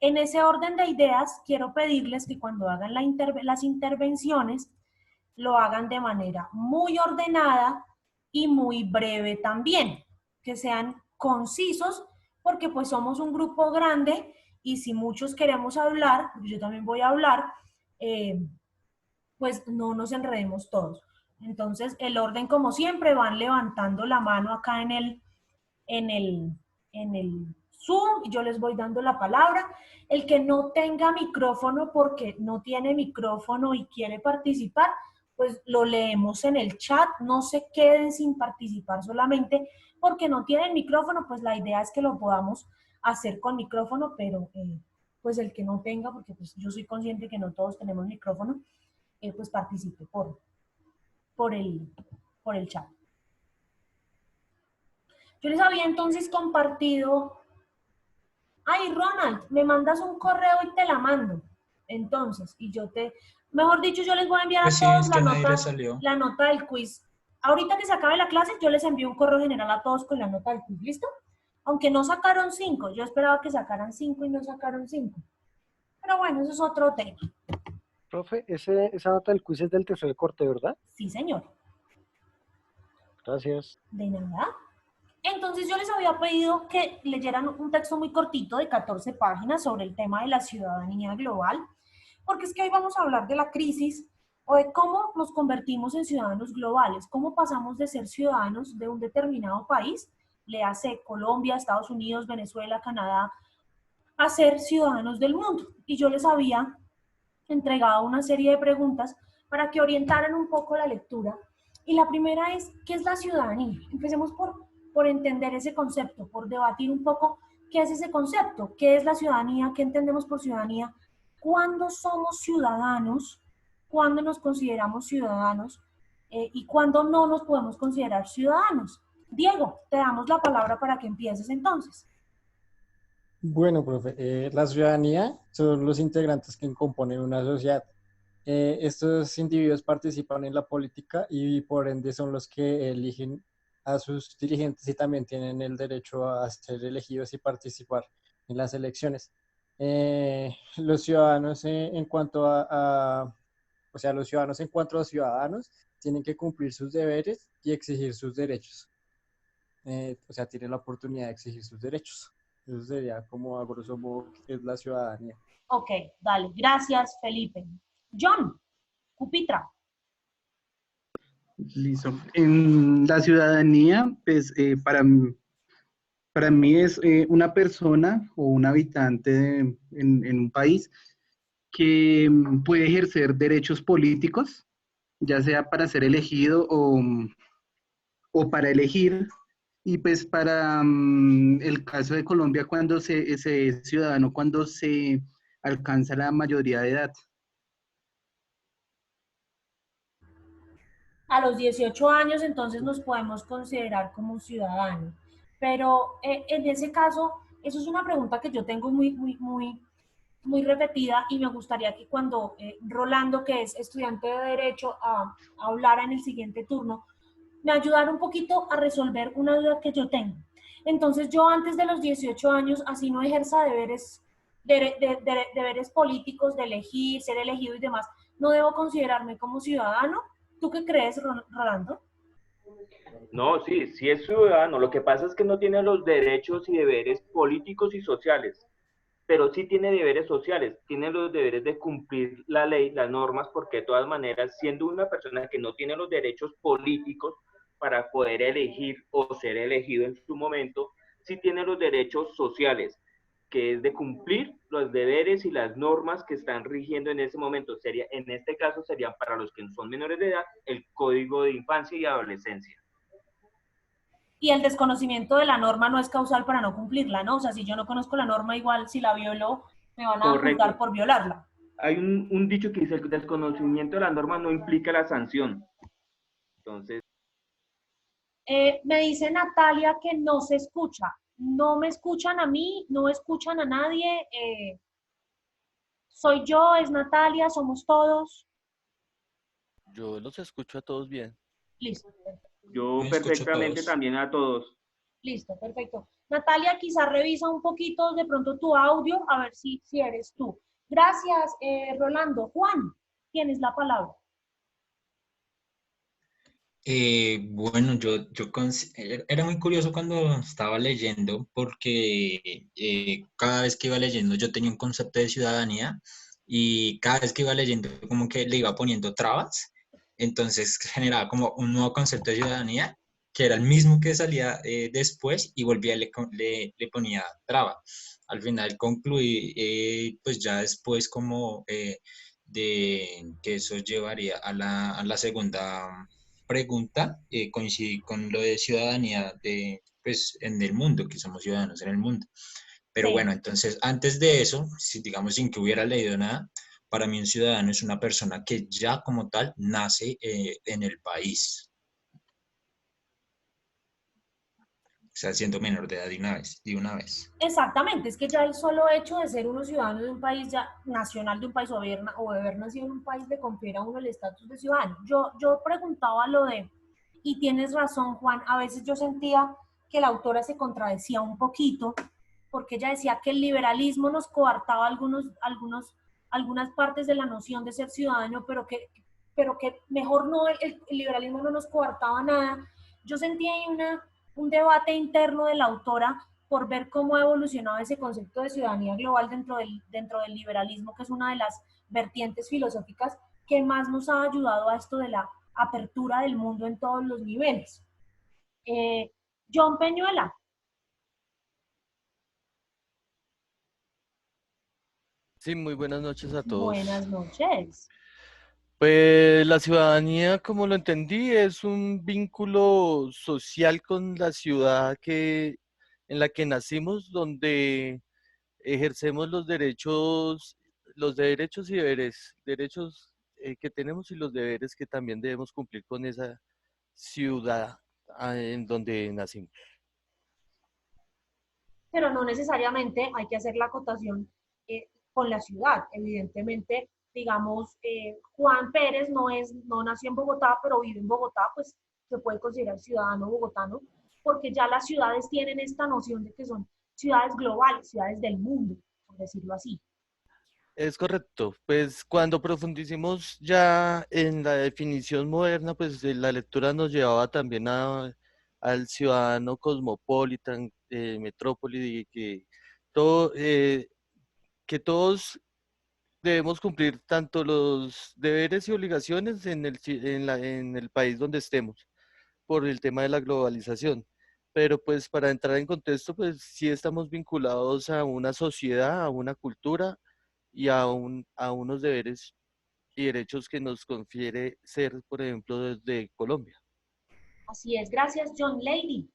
En ese orden de ideas, quiero pedirles que cuando hagan las intervenciones, lo hagan de manera muy ordenada y muy breve también, que sean concisos, porque pues somos un grupo grande y si muchos queremos hablar, yo también voy a hablar, eh, pues no nos enredemos todos. Entonces, el orden, como siempre, van levantando la mano acá en el, en el Zoom y yo les voy dando la palabra. El que no tenga micrófono porque no tiene micrófono y quiere participar, pues lo leemos en el chat. No se queden sin participar solamente porque no tienen micrófono, pues la idea es que lo podamos hacer con micrófono, pero pues el que no tenga, porque pues yo soy consciente que no todos tenemos micrófono, pues participe por, el, por el chat. Yo les había entonces compartido. Ay, Ronald, me mandas un correo y te la mando. Entonces, y yo te, mejor dicho, yo les voy a enviar Pues a sí, todos es que a nadie le salió. la nota del quiz. Ahorita que se acabe la clase, yo les envío un correo general a todos con la nota del quiz, ¿listo? Aunque no sacaron 5, yo esperaba que sacaran 5 y no sacaron 5. Pero bueno, eso es otro tema. Profe, esa nota del quiz es del tercer corte, ¿verdad? Sí, señor. Gracias. De nada. Entonces yo les había pedido que leyeran un texto muy cortito de 14 páginas sobre el tema de la ciudadanía global, porque es que hoy vamos a hablar de la crisis o de cómo nos convertimos en ciudadanos globales, cómo pasamos de ser ciudadanos de un determinado país, le hace Colombia, Estados Unidos, Venezuela, Canadá, a ser ciudadanos del mundo. Y yo les había entregado una serie de preguntas para que orientaran un poco la lectura. Y la primera es, ¿qué es la ciudadanía? Empecemos por entender ese concepto, por debatir un poco qué es ese concepto, qué es la ciudadanía, qué entendemos por ciudadanía, cuándo somos ciudadanos, cuándo nos consideramos ciudadanos y cuándo no nos podemos considerar ciudadanos. Diego, te damos la palabra para que empieces entonces. Bueno, profe, la ciudadanía son los integrantes que componen una sociedad. Estos individuos participan en la política y por ende son los que eligen a sus dirigentes y también tienen el derecho a ser elegidos y participar en las elecciones. Los ciudadanos en cuanto o sea, los ciudadanos en cuanto a ciudadanos tienen que cumplir sus deberes y exigir sus derechos. O sea, tienen la oportunidad de exigir sus derechos. Eso sería como a grosso modo que es la ciudadanía. Ok, dale, gracias Felipe. John, Cupitra. Listo. En la ciudadanía, pues para mí es una persona o un habitante en un país que puede ejercer derechos políticos, ya sea para ser elegido o para elegir. Y pues para el caso de Colombia, cuando se es ciudadano, cuando se alcanza la mayoría de edad. A los 18 años entonces nos podemos considerar como ciudadanos. Pero en ese caso, eso es una pregunta que yo tengo muy repetida y me gustaría que cuando Rolando, que es estudiante de Derecho, hablara en el siguiente turno, me ayudara un poquito a resolver una duda que yo tengo. Entonces yo antes de los 18 años, así no ejerza deberes políticos, de elegir, ser elegido y demás, no debo considerarme como ciudadano. ¿Tú qué crees, Rolando? No, sí, sí es ciudadano. Lo que pasa es que no tiene los derechos y deberes políticos y sociales, pero sí tiene deberes sociales. Tiene los deberes de cumplir la ley, las normas, porque de todas maneras, siendo una persona que no tiene los derechos políticos para poder elegir o ser elegido en su momento, sí tiene los derechos sociales, que es de cumplir los deberes y las normas que están rigiendo en ese momento. En este caso serían para los que son menores de edad el Código de Infancia y Adolescencia. Y el desconocimiento de la norma no es causal para no cumplirla, ¿no? O sea, si yo no conozco la norma, igual si la violo, me van a juzgar por violarla. Hay un dicho que dice: el desconocimiento de la norma no implica la sanción. Entonces... me dice Natalia que no se escucha. No me escuchan a mí, no escuchan a nadie. Soy yo, es Natalia, somos todos. Yo los escucho a todos bien. Listo. Yo perfectamente también a todos. Listo, perfecto. Natalia, quizá revisa un poquito de pronto tu audio, a ver si eres tú. Gracias, Rolando. Juan, tienes la palabra. Bueno, era muy curioso cuando estaba leyendo porque cada vez que iba leyendo yo tenía un concepto de ciudadanía y cada vez que iba leyendo como que le iba poniendo trabas, entonces generaba como un nuevo concepto de ciudadanía que era el mismo que salía después y volvía y le ponía traba. Al final concluí pues ya después como de que eso llevaría a la segunda pregunta, coincidí con lo de ciudadanía pues, en el mundo, que somos ciudadanos en el mundo. Pero Sí. bueno, entonces, antes de eso, si, digamos, sin que hubiera leído nada, para mí un ciudadano es una persona que ya como tal nace en el país, o sea, siendo menor de edad de una vez. Exactamente, es que ya el solo hecho de ser uno ciudadano de un país ya nacional de un país o haber nacido en un país le confiere a uno el estatus de ciudadano. Yo preguntaba lo de, y tienes razón, Juan, a veces yo sentía que la autora se contradecía un poquito, porque ella decía que el liberalismo nos coartaba algunas partes de la noción de ser ciudadano, pero que mejor no, el liberalismo no nos coartaba nada. Yo sentía ahí un debate interno de la autora por ver cómo ha evolucionado ese concepto de ciudadanía global dentro del liberalismo, que es una de las vertientes filosóficas que más nos ha ayudado a esto de la apertura del mundo en todos los niveles. Eh, John Peñuela. Sí, muy buenas noches a todos. Buenas noches. Pues la ciudadanía, como lo entendí, es un vínculo social con la ciudad en la que nacimos, donde ejercemos los derechos y derechos que tenemos y los deberes que también debemos cumplir con esa ciudad en donde nacimos. Pero no necesariamente hay que hacer la acotación con la ciudad. Evidentemente, digamos, Juan Pérez no nació en Bogotá, pero vive en Bogotá, pues se puede considerar ciudadano bogotano, porque ya las ciudades tienen esta noción de que son ciudades globales, ciudades del mundo, por decirlo así. Es correcto. Pues cuando profundicemos ya en la definición moderna, pues la lectura nos llevaba también al ciudadano cosmopolitan, metrópoli, y que todos debemos cumplir tanto los deberes y obligaciones en el país donde estemos, por el tema de la globalización. Pero pues para entrar en contexto, pues sí estamos vinculados a una sociedad, a una cultura y a unos deberes y derechos que nos confiere ser, por ejemplo, desde Colombia. Así es. Gracias, John. Lady.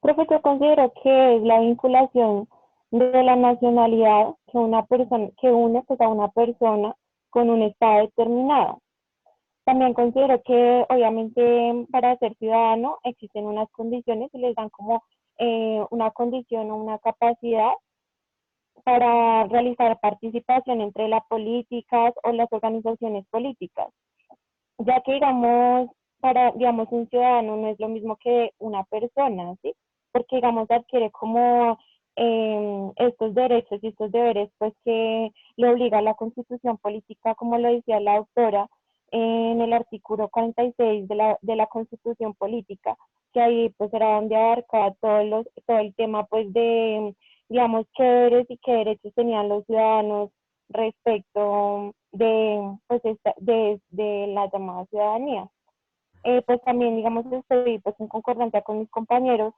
Profe, yo considero que es la vinculación de la nacionalidad que una persona, que une pues, a una persona con un estado determinado. También considero que obviamente para ser ciudadano existen unas condiciones y les dan como una condición o una capacidad para realizar participación entre las políticas o las organizaciones políticas, ya que digamos, para digamos un ciudadano no es lo mismo que una persona, ¿sí? Porque digamos adquiere como estos derechos y estos deberes pues que le obliga a la constitución política, como lo decía la autora, en el artículo 46 de la constitución política, que ahí pues era donde abarcaba todo el tema pues de, digamos, qué deberes y qué derechos tenían los ciudadanos respecto pues, de la llamada ciudadanía. Pues también, digamos, estoy pues en concordancia con mis compañeros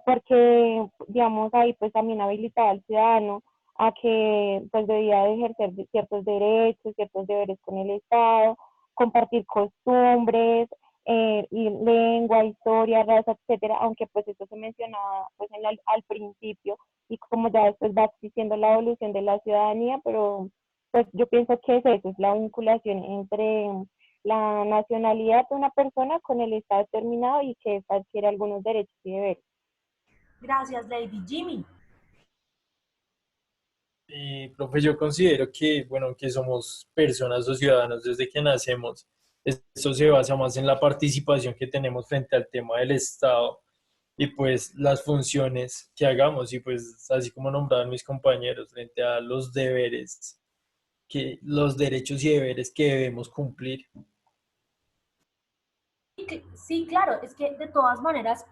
porque, digamos, ahí pues también habilitaba al ciudadano a que pues debía de ejercer ciertos derechos, ciertos deberes con el Estado, compartir costumbres, y lengua, historia, raza, etcétera, aunque pues eso se mencionaba pues al principio y como ya después va existiendo la evolución de la ciudadanía, pero pues yo pienso que es eso, es la vinculación entre la nacionalidad de una persona con el Estado determinado y que ésta adquiere algunos derechos y deberes. Gracias, Lady. Jimmy. Profe, yo considero que, bueno, que somos personas o ciudadanos desde que nacemos Esto se basa más en la participación que tenemos frente al tema del Estado y pues las funciones que hagamos y pues así como nombraban mis compañeros frente a los deberes, los derechos y deberes que debemos cumplir. Sí, claro, es que de todas maneras,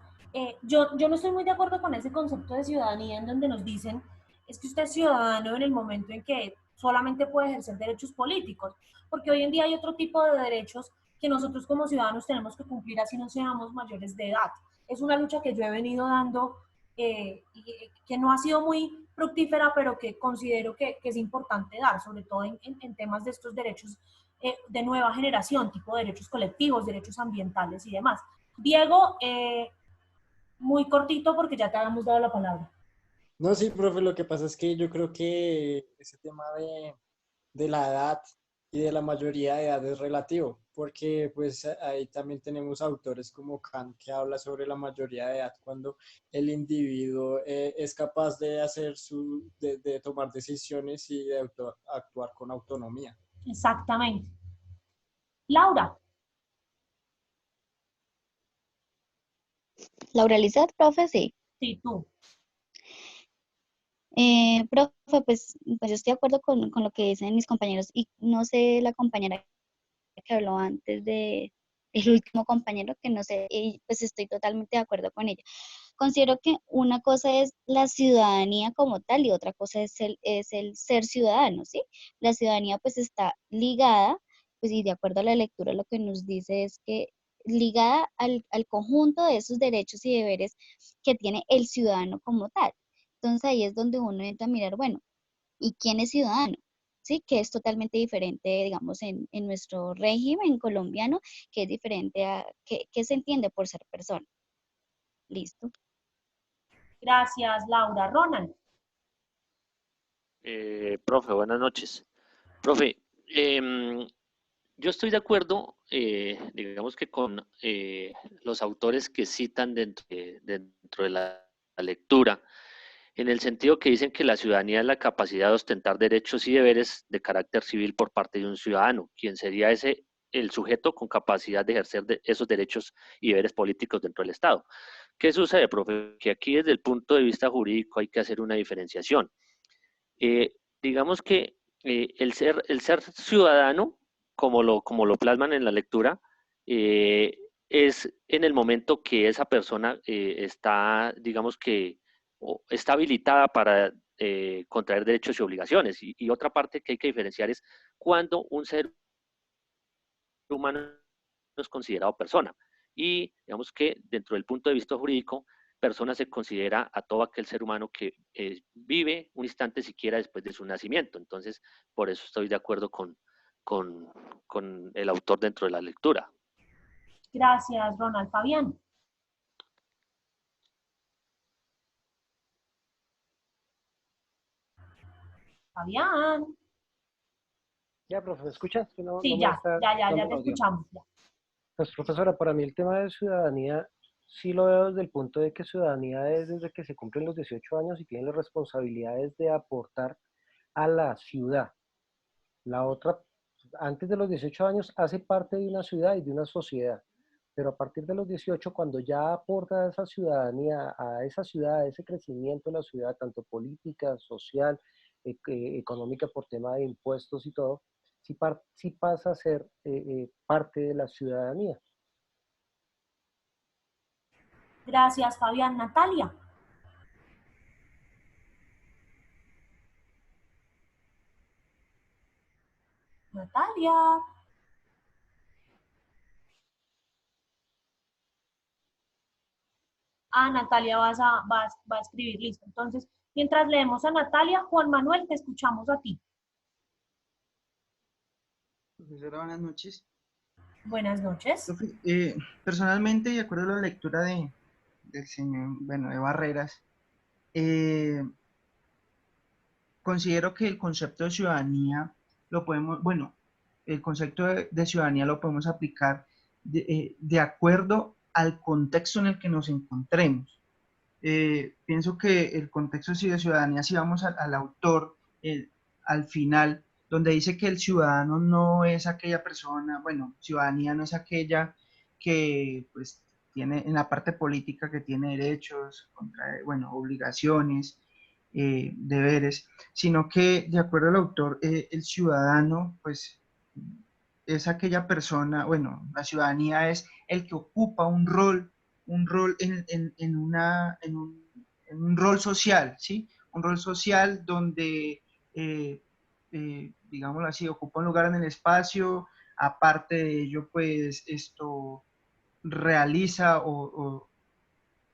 yo no estoy muy de acuerdo con ese concepto de ciudadanía en donde nos dicen, es que usted es ciudadano en el momento en que solamente puede ejercer derechos políticos, porque hoy en día hay otro tipo de derechos que nosotros como ciudadanos tenemos que cumplir así no seamos mayores de edad. Es una lucha que yo he venido dando, y que no ha sido muy fructífera, pero que considero que es importante dar, sobre todo en temas de estos derechos de nueva generación, tipo derechos colectivos, derechos ambientales y demás. Diego, muy cortito porque ya te habíamos dado la palabra. No, sí, profe, lo que pasa es que yo creo que ese tema de la edad y de la mayoría de edad es relativo, porque pues ahí también tenemos autores como Kant que habla sobre la mayoría de edad cuando el individuo es capaz de de tomar decisiones y de actuar con autonomía. Exactamente. Laura. Laura Lizeth, profe, sí. Sí, tú. Profe, pues yo estoy de acuerdo con lo que dicen mis compañeros y no sé la compañera que habló antes el último compañero, que no sé, y pues estoy totalmente de acuerdo con ella. Considero que una cosa es la ciudadanía como tal y otra cosa es el ser ciudadano, ¿sí? La ciudadanía pues está ligada, pues y de acuerdo a la lectura lo que nos dice es que ligada al conjunto de esos derechos y deberes que tiene el ciudadano como tal. Entonces ahí es donde uno entra a mirar, bueno, ¿y quién es ciudadano? Sí, que es totalmente diferente, digamos, en nuestro régimen colombiano, que es diferente a, que se entiende por ser persona. Listo. Gracias, Laura. Ronald. Profe, buenas noches. Profe, yo estoy de acuerdo, digamos que con los autores que citan dentro de la lectura, en el sentido que dicen que la ciudadanía es la capacidad de ostentar derechos y deberes de carácter civil por parte de un ciudadano, quien sería el sujeto con capacidad de ejercer esos derechos y deberes políticos dentro del Estado. ¿Qué sucede, profe? Que aquí desde el punto de vista jurídico hay que hacer una diferenciación. Digamos que el ser ciudadano, como lo plasman en la lectura, es en el momento que esa persona está, digamos que, está habilitada para contraer derechos y obligaciones. Y otra parte que hay que diferenciar es cuando un ser humano es considerado persona. Y digamos que dentro del punto de vista jurídico, persona se considera a todo aquel ser humano que vive un instante siquiera después de su nacimiento. Entonces, por eso estoy de acuerdo con el autor dentro de la lectura. Gracias, Ronald. Fabián. Fabián. Ya, profe, ¿me escuchas? Que no, Sí, no me ya, está ya dando te el audio. escuchamos. Ya. Pues, profesora, para mí el tema de ciudadanía sí lo veo desde el punto de que ciudadanía es desde que se cumplen los 18 años y tienen las responsabilidades de aportar a la ciudad. La otra, antes de los 18 años, hace parte de una ciudad y de una sociedad. Pero a partir de los 18, cuando ya aporta a esa ciudadanía, a esa ciudad, a ese crecimiento de la ciudad, tanto política, social, económica por tema de impuestos y todo, sí pasa a ser parte de la ciudadanía. Gracias, Fabián. Natalia. Natalia. Natalia va a escribir, listo. Entonces, mientras leemos a Natalia, Juan Manuel, te escuchamos a ti. Profesora, buenas noches. Buenas noches. Personalmente, de acuerdo a la lectura del señor, bueno, de Barreras, considero que el concepto de ciudadanía lo podemos, bueno, el concepto de ciudadanía lo podemos aplicar de acuerdo al contexto en el que nos encontremos. Pienso que el contexto de ciudadanía, si vamos al autor, al final, donde dice que el ciudadano no es aquella persona, bueno, ciudadanía no es aquella que pues tiene en la parte política que tiene derechos, bueno, obligaciones, deberes, sino que de acuerdo al autor, el ciudadano pues es aquella persona, bueno, la ciudadanía es el que ocupa un rol en un rol social, ¿sí? Un rol social donde, digámoslo así, ocupa un lugar en el espacio, aparte de ello, pues esto realiza o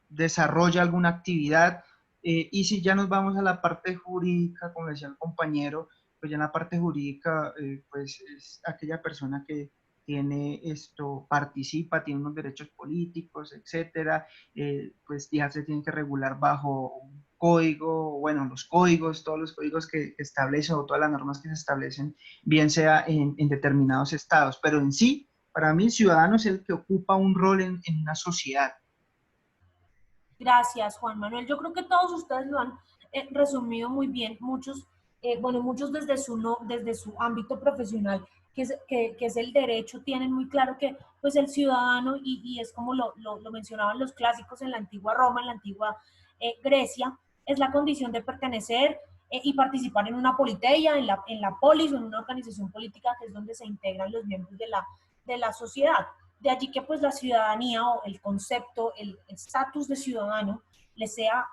desarrolla alguna actividad. Y si ya nos vamos a la parte jurídica, como decía el compañero, pues ya en la parte jurídica, pues es aquella persona que tiene participa, tiene unos derechos políticos, etcétera, pues ya se tiene que regular bajo un código, bueno, los códigos, todos los códigos que establecen o todas las normas que se establecen, bien sea en determinados estados, pero en sí, para mí el ciudadano es el que ocupa un rol en una sociedad. Gracias, Juan Manuel. Yo creo que todos ustedes lo han resumido muy bien. Muchos, muchos desde su ámbito profesional, que es el derecho, tienen muy claro que pues el ciudadano, y es como lo mencionaban los clásicos en la antigua Roma, en la antigua Grecia, es la condición de pertenecer y participar en una politeia, en la polis o en una organización política, que es donde se integran los miembros de la sociedad. De allí que pues la ciudadanía o el concepto, el estatus de ciudadano le sea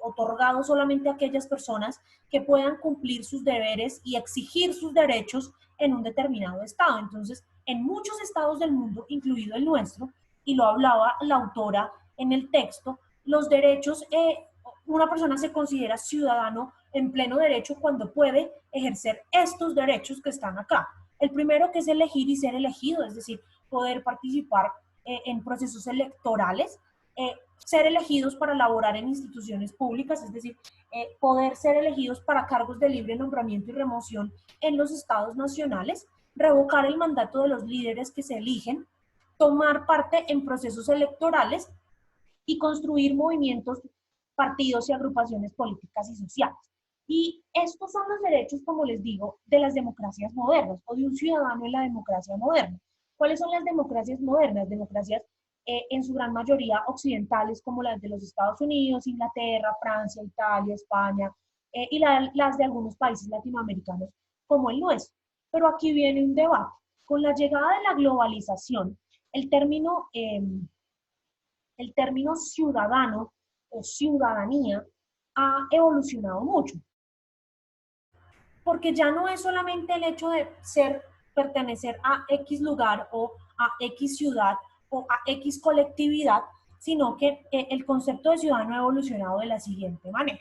otorgado solamente a aquellas personas que puedan cumplir sus deberes y exigir sus derechos en un determinado estado. Entonces, en muchos estados del mundo, incluido el nuestro, y lo hablaba la autora en el texto, los derechos, una persona se considera ciudadano en pleno derecho cuando puede ejercer estos derechos que están acá. El primero, que es elegir y ser elegido, es decir, poder participar en procesos electorales, ser elegidos para laborar en instituciones públicas, es decir, poder ser elegidos para cargos de libre nombramiento y remoción en los estados nacionales, revocar el mandato de los líderes que se eligen, tomar parte en procesos electorales y construir movimientos, partidos y agrupaciones políticas y sociales. Y estos son los derechos, como les digo, de las democracias modernas o de un ciudadano en la democracia moderna. ¿Cuáles son las democracias modernas? Democracias en su gran mayoría occidentales, como las de los Estados Unidos, Inglaterra, Francia, Italia, España, y las de algunos países latinoamericanos, como el nuestro. Pero aquí viene un debate. Con la llegada de la globalización, el término ciudadano o ciudadanía ha evolucionado mucho. Porque ya no es solamente el hecho de pertenecer a X lugar o a X ciudad o a X colectividad, sino que el concepto de ciudadano ha evolucionado de la siguiente manera.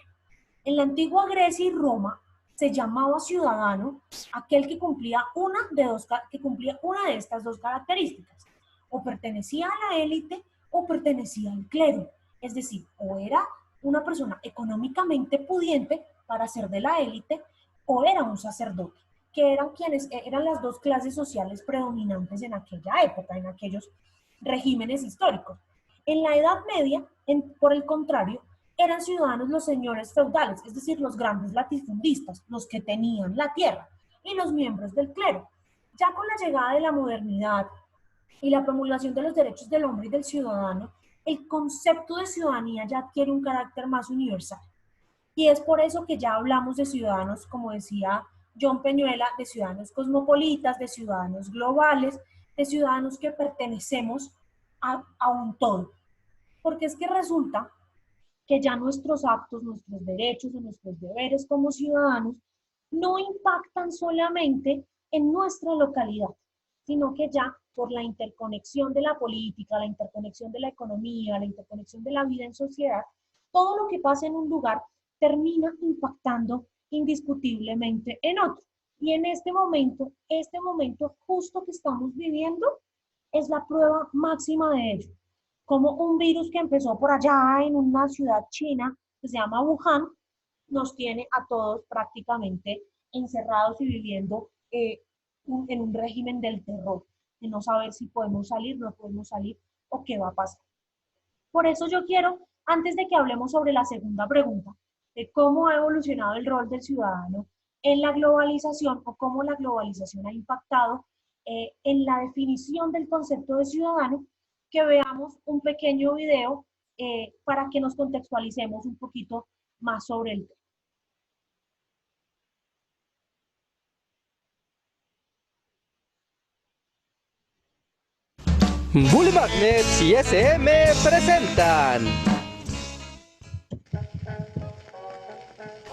En la antigua Grecia y Roma se llamaba ciudadano aquel que cumplía una de estas dos características. O pertenecía a la élite o pertenecía al clero. Es decir, o era una persona económicamente pudiente para ser de la élite, o era un sacerdote, que eran las dos clases sociales predominantes en aquella época, en aquellos regímenes históricos. En la Edad Media, por el contrario, eran ciudadanos los señores feudales, es decir, los grandes latifundistas, los que tenían la tierra, y los miembros del clero. Ya con la llegada de la modernidad y la promulgación de los derechos del hombre y del ciudadano, el concepto de ciudadanía ya adquiere un carácter más universal. Y es por eso que ya hablamos de ciudadanos, como decía John Peñuela, de ciudadanos cosmopolitas, de ciudadanos globales, de ciudadanos que pertenecemos a un todo. Porque es que resulta que ya nuestros actos, nuestros derechos o nuestros deberes como ciudadanos no impactan solamente en nuestra localidad, sino que ya por la interconexión de la política, la interconexión de la economía, la interconexión de la vida en sociedad, todo lo que pasa en un lugar termina impactando indiscutiblemente en otro. Y en este momento justo que estamos viviendo, es la prueba máxima de ello. Como un virus que empezó por allá en una ciudad china que se llama Wuhan, nos tiene a todos prácticamente encerrados y viviendo en un régimen del terror, de no saber si podemos salir, no podemos salir o qué va a pasar. Por eso yo quiero, antes de que hablemos sobre la segunda pregunta, de cómo ha evolucionado el rol del ciudadano en la globalización o cómo la globalización ha impactado en la definición del concepto de ciudadano, que veamos un pequeño video para que nos contextualicemos un poquito más sobre el tema. Bully Magnets y SM presentan.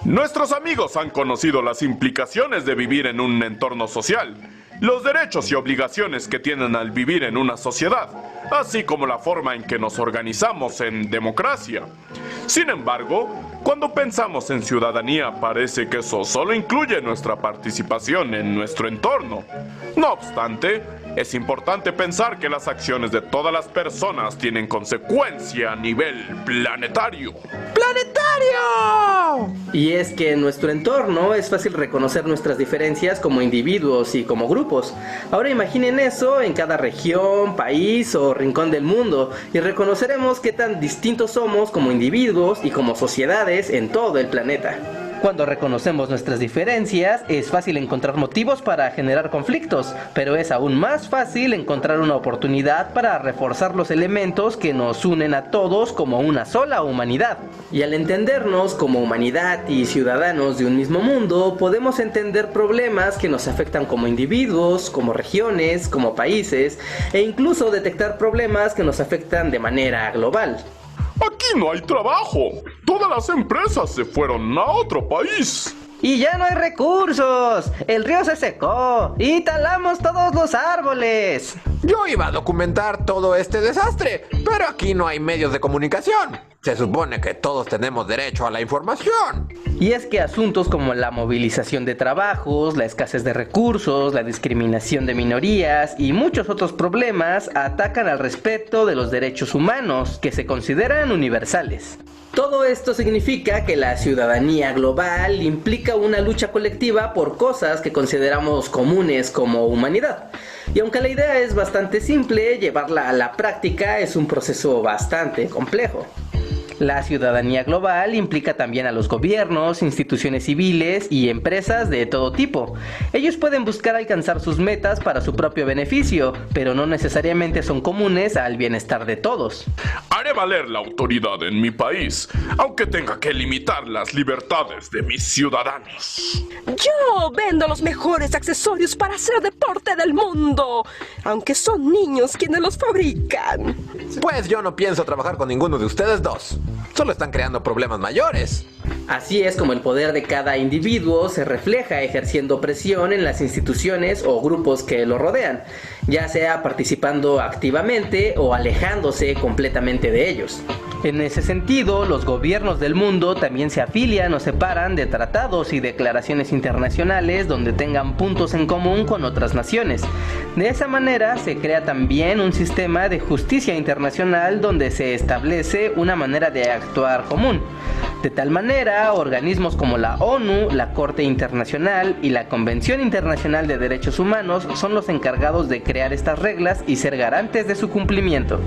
Nuestros amigos han conocido las implicaciones de vivir en un entorno social, los derechos y obligaciones que tienen al vivir en una sociedad, así como la forma en que nos organizamos en democracia. Sin embargo, cuando pensamos en ciudadanía, parece que eso solo incluye nuestra participación en nuestro entorno. No obstante, es importante pensar que las acciones de todas las personas tienen consecuencia a nivel planetario. ¡Planetario! Y es que en nuestro entorno es fácil reconocer nuestras diferencias como individuos y como grupos. Ahora imaginen eso en cada región, país o rincón del mundo y reconoceremos qué tan distintos somos como individuos y como sociedades en todo el planeta. Cuando reconocemos nuestras diferencias, es fácil encontrar motivos para generar conflictos, pero es aún más fácil encontrar una oportunidad para reforzar los elementos que nos unen a todos como una sola humanidad. Y al entendernos como humanidad y ciudadanos de un mismo mundo, podemos entender problemas que nos afectan como individuos, como regiones, como países, e incluso detectar problemas que nos afectan de manera global. Aquí no hay trabajo. Todas las empresas se fueron a otro país. Y ya no hay recursos. El río se secó y talamos todos los árboles. Yo iba a documentar todo este desastre, pero aquí no hay medios de comunicación. Se supone que todos tenemos derecho a la información. Y es que asuntos como la movilización de trabajos, la escasez de recursos, la discriminación de minorías y muchos otros problemas atacan al respeto de los derechos humanos, que se consideran universales. Todo esto significa que la ciudadanía global implica una lucha colectiva por cosas que consideramos comunes como humanidad. Y aunque la idea es bastante simple, llevarla a la práctica es un proceso bastante complejo. La ciudadanía global implica también a los gobiernos, instituciones civiles y empresas de todo tipo. Ellos pueden buscar alcanzar sus metas para su propio beneficio, pero no necesariamente son comunes al bienestar de todos. Haré valer la autoridad en mi país, aunque tenga que limitar las libertades de mis ciudadanos. Yo vendo los mejores accesorios para hacer deporte del mundo, aunque son niños quienes los fabrican. Pues yo no pienso trabajar con ninguno de ustedes dos. Solo están creando problemas mayores. Así es como el poder de cada individuo se refleja ejerciendo presión en las instituciones o grupos que lo rodean, ya sea participando activamente o alejándose completamente de ellos. En ese sentido, los gobiernos del mundo también se afilian o separan de tratados y declaraciones internacionales donde tengan puntos en común con otras naciones. De esa manera se crea también un sistema de justicia internacional donde se establece una manera de actuar común. De tal manera, organismos como la ONU, la Corte Internacional y la Convención Internacional de Derechos Humanos son los encargados de crear estas reglas y ser garantes de su cumplimiento.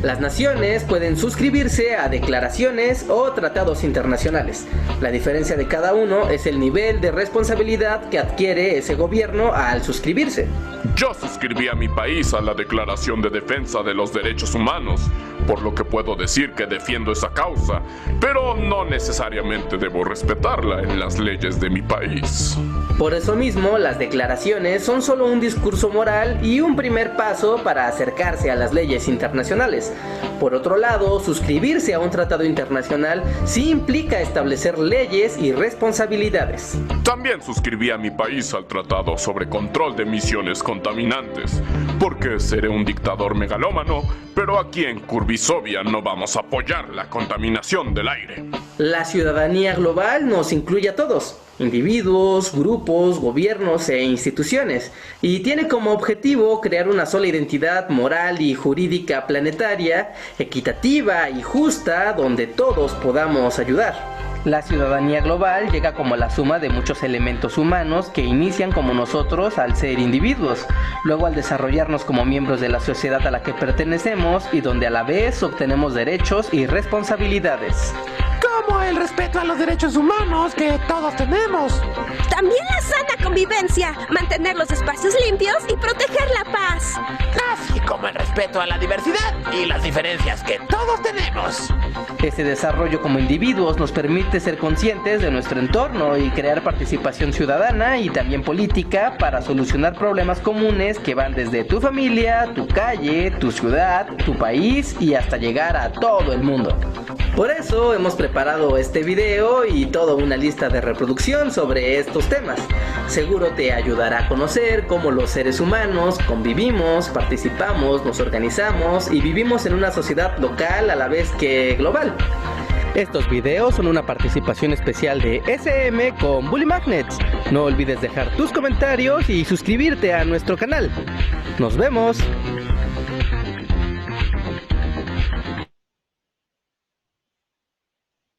Las naciones pueden suscribirse a declaraciones o tratados internacionales. La diferencia de cada uno es el nivel de responsabilidad que adquiere ese gobierno al suscribirse. Yo suscribí a mi país a la Declaración de Defensa de los Derechos Humanos, por lo que puedo decir que defiendo esa causa, pero no necesariamente debo respetarla en las leyes de mi país. Por eso mismo, las declaraciones son solo un discurso moral y un primer paso para acercarse a las leyes internacionales. Por otro lado, suscribirse a un tratado internacional sí implica establecer leyes y responsabilidades. También suscribí a mi país al Tratado sobre Control de Emisiones Contaminantes, porque seré un dictador megalómano, pero aquí en Curvisovia no vamos a apoyar la contaminación del aire. La ciudadanía global nos incluye a todos, individuos, grupos, gobiernos e instituciones, y tiene como objetivo crear una sola identidad moral y jurídica planetaria, equitativa y justa, donde todos podamos ayudar. La ciudadanía global llega como la suma de muchos elementos humanos que inician como nosotros al ser individuos, luego al desarrollarnos como miembros de la sociedad a la que pertenecemos y donde a la vez obtenemos derechos y responsabilidades. ¿Cómo como el respeto a los derechos humanos que todos tenemos. También la sana convivencia, mantener los espacios limpios y proteger la paz. Así como el respeto a la diversidad y las diferencias que todos tenemos. Este desarrollo como individuos nos permite ser conscientes de nuestro entorno y crear participación ciudadana y también política para solucionar problemas comunes que van desde tu familia, tu calle, tu ciudad, tu país y hasta llegar a todo el mundo. Por eso hemos preparado este video y toda una lista de reproducción sobre estos temas. Seguro te ayudará a conocer cómo los seres humanos convivimos, participamos, nos organizamos y vivimos en una sociedad local a la vez que global. Estos videos son una participación especial de SM con Bully Magnets. No olvides dejar tus comentarios y suscribirte a nuestro canal. ¡Nos vemos!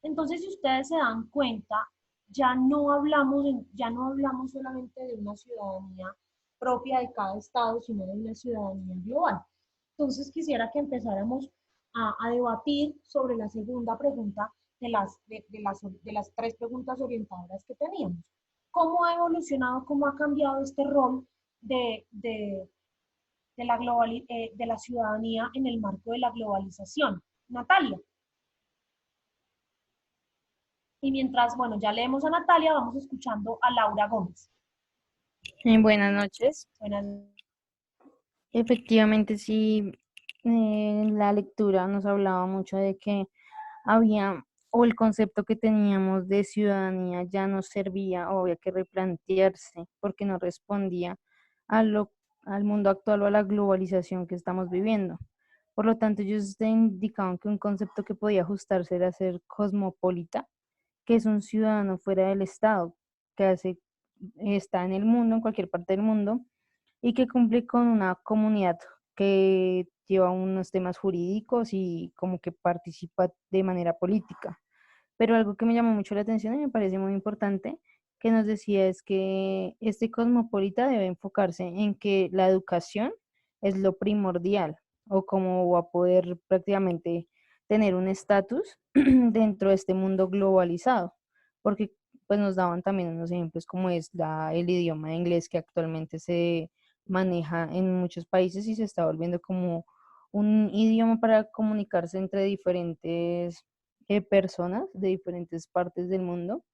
Entonces, si ustedes se dan cuenta, ya no hablamos solamente de una ciudadanía propia de cada estado, sino de una ciudadanía global. Entonces, quisiera que empezáramos a debatir sobre la segunda pregunta de las tres preguntas orientadoras que teníamos. ¿Cómo ha evolucionado, cómo ha cambiado este rol de la ciudadanía en el marco de la globalización? Natalia. Y mientras, bueno, ya leemos a Natalia, vamos escuchando a Laura Gómez. Buenas noches. Buenas. Efectivamente, sí, la lectura nos hablaba mucho de que o el concepto que teníamos de ciudadanía ya no servía o había que replantearse porque no respondía al mundo actual o a la globalización que estamos viviendo. Por lo tanto, ellos indicaban que un concepto que podía ajustarse era ser cosmopolita, que es un ciudadano fuera del Estado, que está en el mundo, en cualquier parte del mundo, y que cumple con una comunidad que lleva unos temas jurídicos y como que participa de manera política. Pero algo que me llamó mucho la atención y me parece muy importante que nos decía es que este cosmopolita debe enfocarse en que la educación es lo primordial o cómo va a poder prácticamente tener un estatus dentro de este mundo globalizado, porque pues nos daban también unos ejemplos como es el idioma de inglés que actualmente se maneja en muchos países y se está volviendo como un idioma para comunicarse entre diferentes personas de diferentes partes del mundo.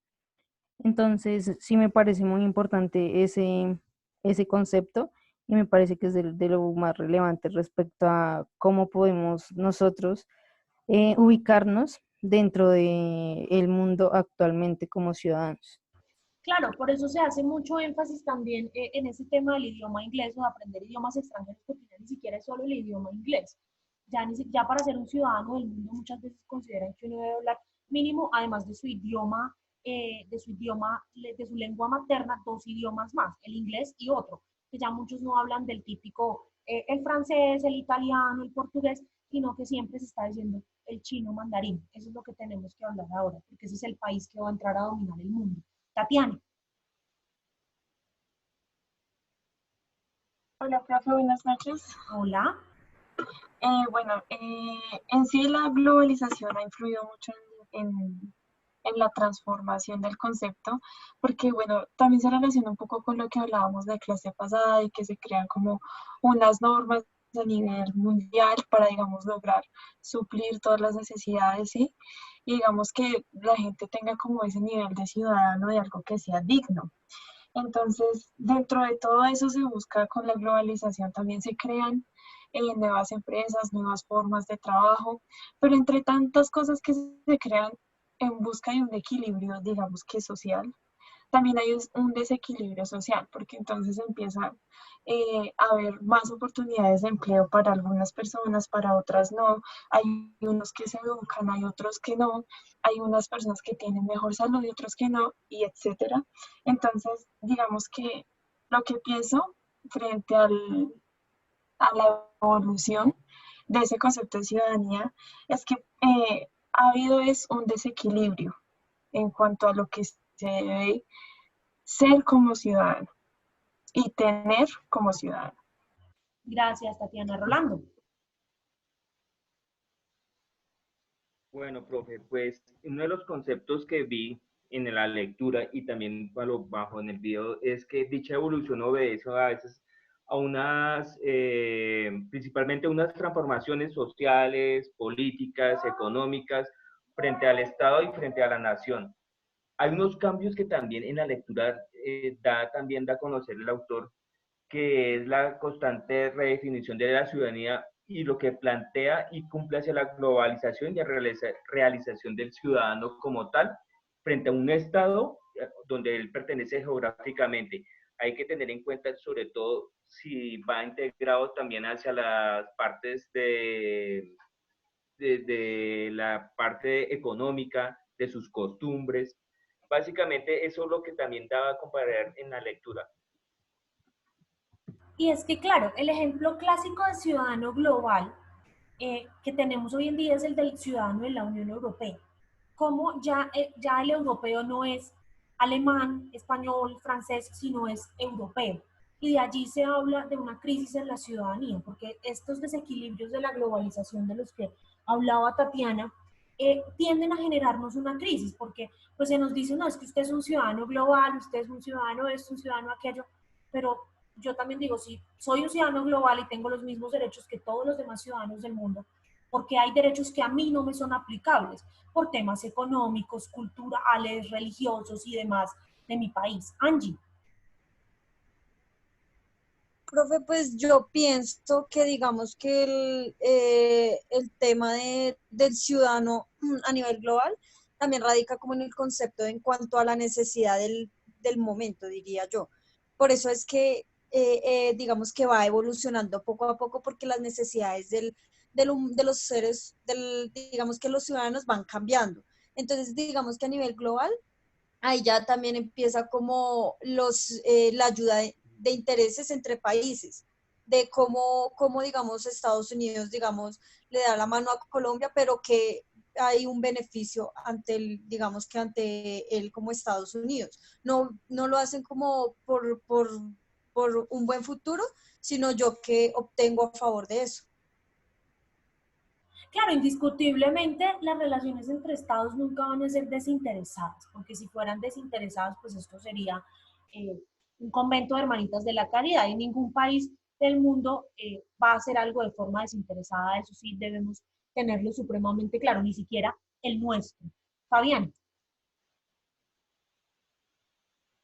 Entonces sí me parece muy importante ese concepto y me parece que es de lo más relevante respecto a cómo podemos nosotros ubicarnos dentro del mundo actualmente como ciudadanos. Claro, por eso se hace mucho énfasis también en ese tema del idioma inglés o de aprender idiomas extranjeros, porque ya ni siquiera es solo el idioma inglés. Ya para ser un ciudadano del mundo muchas veces consideran que uno debe hablar mínimo, además de su idioma, de su lengua materna, 2 idiomas más, el inglés y otro, que ya muchos no hablan del típico, el francés, el italiano, el portugués, sino que siempre se está diciendo el chino mandarín. Eso es lo que tenemos que hablar ahora, porque ese es el país que va a entrar a dominar el mundo. Tatiana. Hola, profe, buenas noches. Hola. En sí la globalización ha influido mucho en la transformación del concepto, porque también se relaciona un poco con lo que hablábamos de clase pasada y que se crean como unas normas a nivel mundial para, digamos, lograr suplir todas las necesidades, ¿sí? Y digamos que la gente tenga como ese nivel de ciudadano de algo que sea digno. Entonces, dentro de todo eso se busca con la globalización, también se crean nuevas empresas, nuevas formas de trabajo, pero entre tantas cosas que se crean en busca de un equilibrio, digamos que social, también hay un desequilibrio social, porque entonces empieza a haber más oportunidades de empleo para algunas personas, para otras no, hay unos que se educan, hay otros que no, hay unas personas que tienen mejor salud y otros que no, y etcétera. Entonces, digamos que lo que pienso frente a la evolución de ese concepto de ciudadanía es que ha habido un desequilibrio en cuanto a lo que se debe ser como ciudadano y tener como ciudadano. Gracias, Tatiana. Rolando. Bueno, profe, pues uno de los conceptos que vi en la lectura y también bajo en el video es que dicha evolución obedece a veces a unas, principalmente a unas transformaciones sociales, políticas, económicas, frente al Estado y frente a la nación. Hay unos cambios que también en la lectura también da a conocer el autor, que es la constante redefinición de la ciudadanía y lo que plantea y cumple hacia la globalización y realización del ciudadano como tal frente a un Estado donde él pertenece geográficamente. Hay que tener en cuenta sobre todo si va integrado también hacia las partes de la parte económica, de sus costumbres. Básicamente eso es lo que también daba a comparar en la lectura. Y es que, claro, el ejemplo clásico de ciudadano global que tenemos hoy en día es el del ciudadano de la Unión Europea. Como ya el europeo no es alemán, español, francés, sino es europeo. Y de allí se habla de una crisis en la ciudadanía, porque estos desequilibrios de la globalización de los que hablaba Tatiana tienden a generarnos una crisis, porque pues se nos dice, no, es que usted es un ciudadano global, usted es un ciudadano esto, un ciudadano aquello, pero yo también digo, si soy un ciudadano global y tengo los mismos derechos que todos los demás ciudadanos del mundo, porque hay derechos que a mí no me son aplicables por temas económicos, culturales, religiosos y demás de mi país. Angie. Profe, pues yo pienso que digamos que el tema del ciudadano a nivel global también radica como en el concepto en cuanto a la necesidad del momento, diría yo. Por eso es que digamos que va evolucionando poco a poco porque las necesidades de los seres, digamos que los ciudadanos van cambiando. Entonces, digamos que a nivel global, ahí ya también empieza como la ayuda de intereses entre países, de cómo, digamos, Estados Unidos, digamos, le da la mano a Colombia, pero que hay un beneficio ante él, digamos que ante él como Estados Unidos. No lo hacen como por un buen futuro, sino yo que obtengo a favor de eso. Claro, indiscutiblemente las relaciones entre estados nunca van a ser desinteresadas, porque si fueran desinteresadas, pues esto sería un convento de hermanitas de la caridad y ningún país del mundo va a hacer algo de forma desinteresada, eso sí debemos tenerlo supremamente claro, ni siquiera el nuestro. Fabián.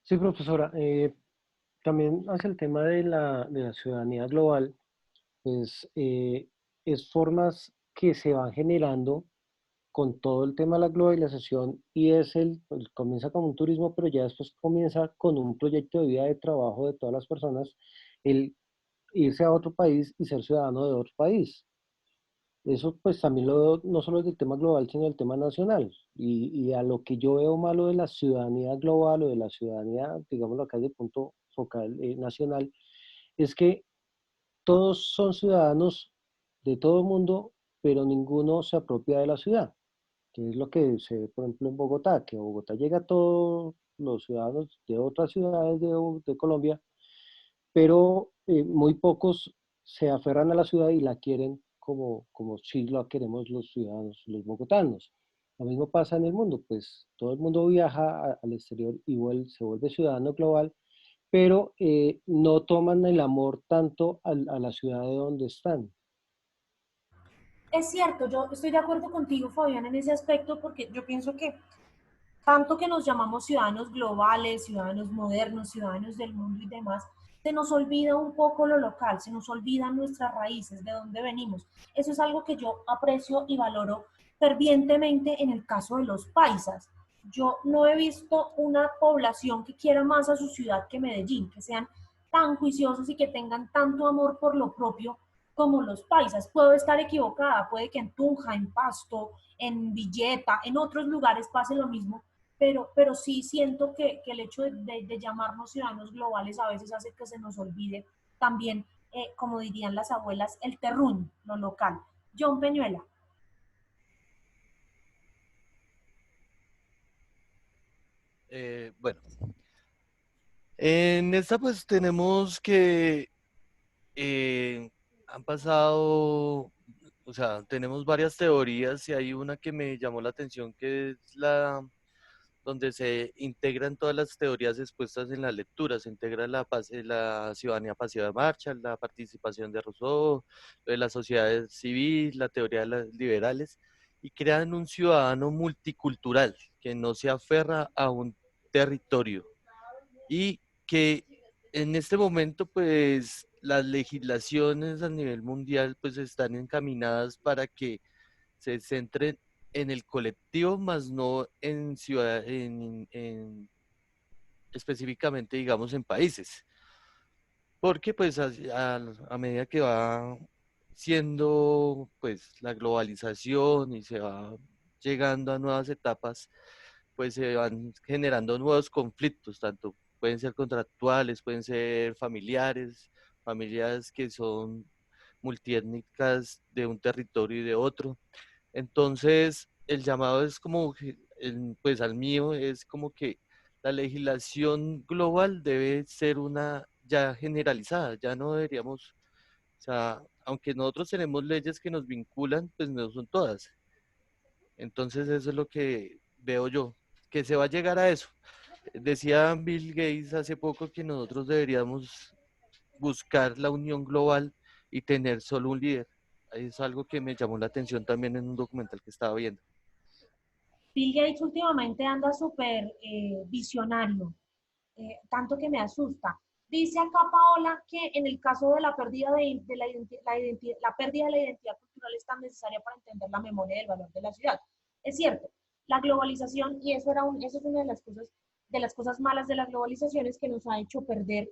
Sí, profesora. También hacia el tema de la ciudadanía global, pues es formas que se van generando con todo el tema de la globalización y comienza como un turismo, pero ya después comienza con un proyecto de vida de trabajo de todas las personas, el irse a otro país y ser ciudadano de otro país. Eso pues también no solo es del tema global, sino del tema nacional. Y a lo que yo veo malo de la ciudadanía global o de la ciudadanía, digámoslo acá desde el punto focal nacional, es que todos son ciudadanos de todo el mundo, pero ninguno se apropia de la ciudad, que es lo que se ve, por ejemplo, en Bogotá, que a Bogotá llega todos los ciudadanos de otras ciudades de Colombia, pero muy pocos se aferran a la ciudad y la quieren como si la queremos los ciudadanos, los bogotanos. Lo mismo pasa en el mundo, pues todo el mundo viaja al exterior y se vuelve ciudadano global, pero no toman el amor tanto a la ciudad de donde están. Es cierto, yo estoy de acuerdo contigo, Fabián, en ese aspecto, porque yo pienso que tanto que nos llamamos ciudadanos globales, ciudadanos modernos, ciudadanos del mundo y demás, se nos olvida un poco lo local, se nos olvidan nuestras raíces, de dónde venimos. Eso es algo que yo aprecio y valoro fervientemente en el caso de los paisas. Yo no he visto una población que quiera más a su ciudad que Medellín, que sean tan juiciosos y que tengan tanto amor por lo propio como los paisas. Puedo estar equivocada, puede que en Tunja, en Pasto, en Villeta, en otros lugares pase lo mismo, pero sí siento que el hecho de llamarnos ciudadanos globales a veces hace que se nos olvide también, como dirían las abuelas, el terruño, lo local. John Peñuela. Bueno, en esta pues tenemos que han pasado o sea, tenemos varias teorías y hay una que me llamó la atención que es la donde se integran todas las teorías expuestas en la lectura, se integra la ciudadanía pasiva de Marshall, la participación de Rousseau, la sociedad civil, la teoría de las liberales, y crean un ciudadano multicultural que no se aferra a un territorio y que en este momento pues las legislaciones a nivel mundial pues están encaminadas para que se centren en el colectivo, más no en ciudad, específicamente, digamos, en países. Porque pues a medida que va siendo pues la globalización y se va llegando a nuevas etapas, pues se van generando nuevos conflictos, tanto pueden ser contractuales, pueden ser familiares, familias que son multiétnicas de un territorio y de otro. Entonces, el llamado es como, pues al mío, es como que la legislación global debe ser una ya generalizada, ya no deberíamos, o sea, aunque nosotros tenemos leyes que nos vinculan, pues no son todas. Entonces, eso es lo que veo yo, que se va a llegar a eso. Decía Bill Gates hace poco que nosotros deberíamos buscar la unión global y tener solo un líder. Es algo que me llamó la atención también en un documental que estaba viendo. Bill Gates últimamente anda súper visionario, tanto que me asusta. Dice acá Paola que en el caso de la pérdida de la pérdida de la identidad cultural es tan necesaria para entender la memoria y el valor de la ciudad. Es cierto, la globalización, y eso es una de las cosas malas de la globalización, es que nos ha hecho perder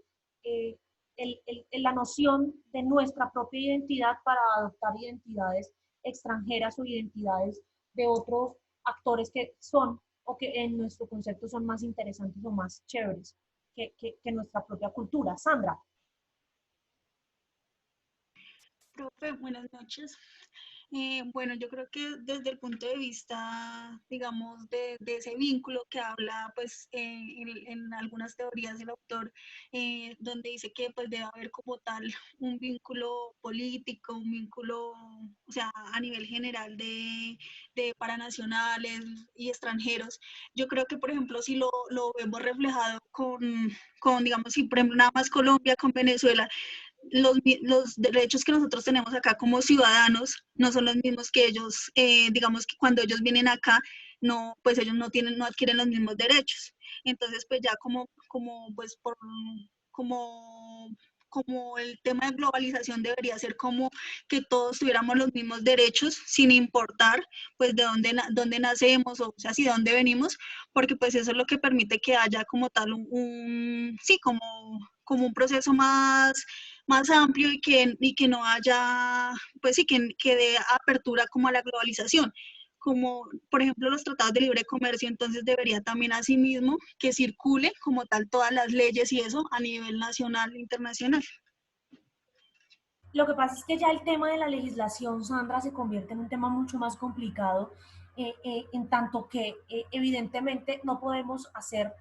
la noción de nuestra propia identidad para adoptar identidades extranjeras o identidades de otros actores que son, o que en nuestro concepto son más interesantes o más chéveres que nuestra propia cultura. Sandra. Profe, buenas noches. Bueno, yo creo que desde el punto de vista, digamos, de ese vínculo que habla, pues, en algunas teorías del autor, donde dice que pues debe haber como tal un vínculo político, un vínculo, o sea, a nivel general de paranacionales y extranjeros. Yo creo que, por ejemplo, si lo vemos reflejado con, digamos, si por ejemplo nada más Colombia con Venezuela, los derechos que nosotros tenemos acá como ciudadanos no son los mismos que ellos, digamos que cuando ellos vienen acá, no, pues ellos no adquieren los mismos derechos. Entonces, pues ya pues como el tema de globalización debería ser como que todos tuviéramos los mismos derechos sin importar pues de dónde nacemos, o sea, si de dónde venimos, porque pues eso es lo que permite que haya como tal sí, como un proceso más amplio y que no haya, pues sí, que dé apertura como a la globalización, como por ejemplo los tratados de libre comercio. Entonces debería también asimismo que circule como tal todas las leyes y eso a nivel nacional e internacional. Lo que pasa es que ya el tema de la legislación, Sandra, se convierte en un tema mucho más complicado, en tanto que evidentemente no podemos hacer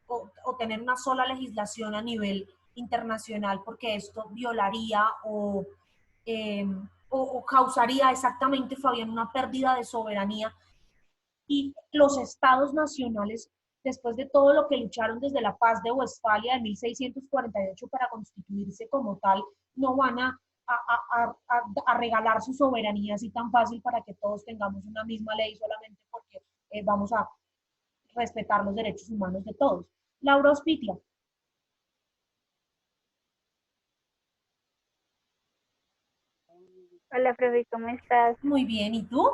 o tener una sola legislación a nivel internacional, porque esto violaría o causaría exactamente, Fabián, una pérdida de soberanía. Y los estados nacionales, después de todo lo que lucharon desde la paz de Westfalia de 1648 para constituirse como tal, no van a regalar su soberanía así tan fácil para que todos tengamos una misma ley solamente porque vamos a respetar los derechos humanos de todos. Laura Ospitia. Hola, profe, ¿cómo estás? Muy bien, ¿y tú?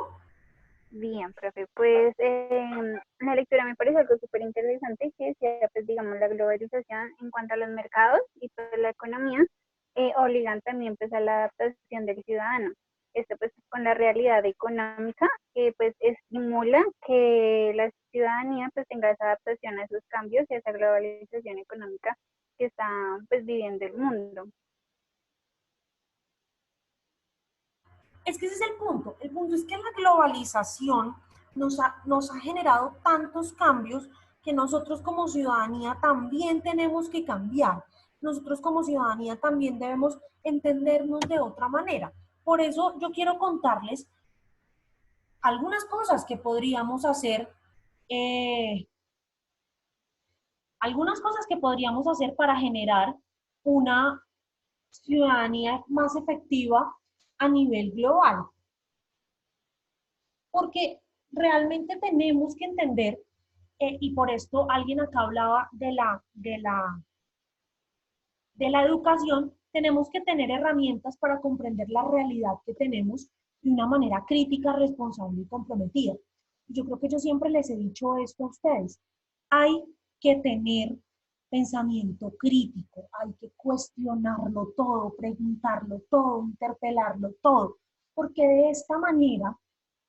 Bien, profe, pues la lectura me parece algo súper interesante que decía, pues digamos, la globalización en cuanto a los mercados y toda la economía obligan también pues a la adaptación del ciudadano. Esto pues con la realidad económica que pues estimula que la ciudadanía pues tenga esa adaptación a esos cambios y a esa globalización económica que está pues viviendo el mundo. Es que ese es el punto. El punto es que la globalización nos ha generado tantos cambios que nosotros como ciudadanía también tenemos que cambiar. Nosotros como ciudadanía también debemos entendernos de otra manera. Por eso yo quiero contarles algunas cosas que podríamos hacer, para generar una ciudadanía más efectiva a nivel global. Porque realmente tenemos que entender, y por esto alguien acá hablaba de la educación, tenemos que tener herramientas para comprender la realidad que tenemos de una manera crítica, responsable y comprometida. Yo creo que yo siempre les he dicho esto a ustedes. Hay que tener pensamiento crítico, hay que cuestionarlo todo, preguntarlo todo, interpelarlo todo, porque de esta manera,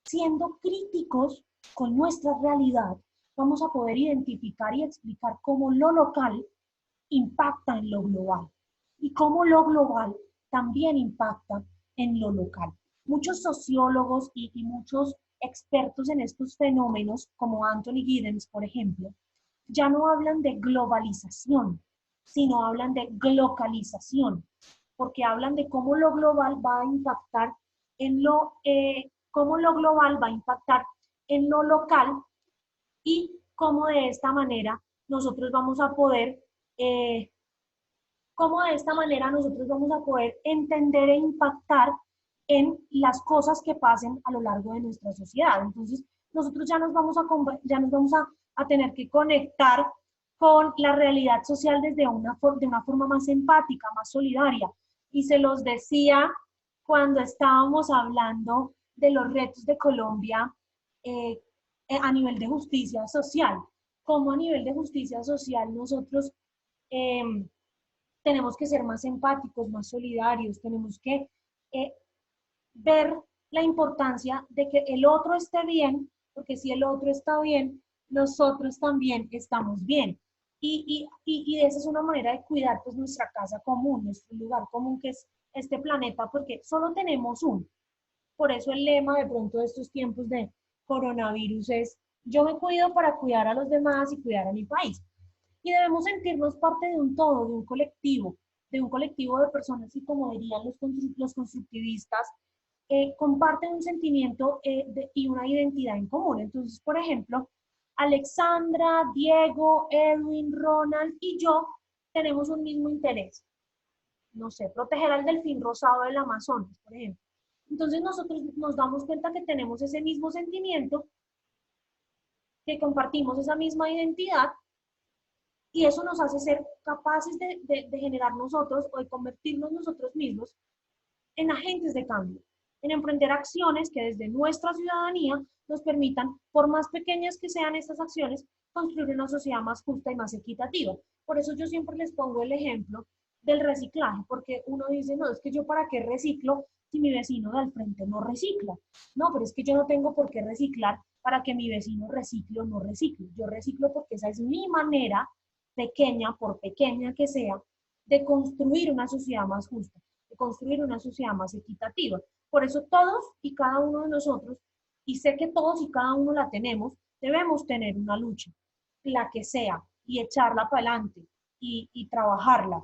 siendo críticos con nuestra realidad, vamos a poder identificar y explicar cómo lo local impacta en lo global y cómo lo global también impacta en lo local. Muchos sociólogos y muchos expertos en estos fenómenos, como Anthony Giddens, por ejemplo, ya no hablan de globalización, sino hablan de glocalización, porque hablan de cómo lo global va a impactar en cómo lo global va a impactar en lo local y cómo de esta manera nosotros vamos a poder entender e impactar en las cosas que pasen a lo largo de nuestra sociedad. Entonces, nosotros ya nos vamos a tener que conectar con la realidad social de una forma más empática, más solidaria. Y se los decía cuando estábamos hablando de los retos de Colombia a nivel de justicia social. Como a nivel de justicia social nosotros tenemos que ser más empáticos, más solidarios, tenemos que ver la importancia de que el otro esté bien, porque si el otro está bien, nosotros también estamos bien. Y esa es una manera de cuidar pues nuestra casa común, nuestro lugar común, que es este planeta, porque solo tenemos uno. Por eso el lema de pronto de estos tiempos de coronavirus es: yo me cuido para cuidar a los demás y cuidar a mi país. Y debemos sentirnos parte de un todo, de un colectivo de personas, y como dirían los constructivistas, comparten un sentimiento y una identidad en común. Entonces, por ejemplo, Alexandra, Diego, Edwin, Ronald y yo tenemos un mismo interés. No sé, proteger al delfín rosado del Amazonas, por ejemplo. Entonces nosotros nos damos cuenta que tenemos ese mismo sentimiento, que compartimos esa misma identidad, y eso nos hace ser capaces de generar nosotros, o de convertirnos nosotros mismos en agentes de cambio, en emprender acciones que desde nuestra ciudadanía nos permitan, por más pequeñas que sean estas acciones, construir una sociedad más justa y más equitativa. Por eso yo siempre les pongo el ejemplo del reciclaje, porque uno dice: no, es que yo para qué reciclo si mi vecino de al frente no recicla. No, pero es que yo no tengo por qué reciclar para que mi vecino recicle o no recicle. Yo reciclo porque esa es mi manera, pequeña, por pequeña que sea, de construir una sociedad más justa, de construir una sociedad más equitativa. Por eso todos y cada uno de nosotros, y sé que todos y cada uno la tenemos, debemos tener una lucha, la que sea, y echarla para adelante y trabajarla.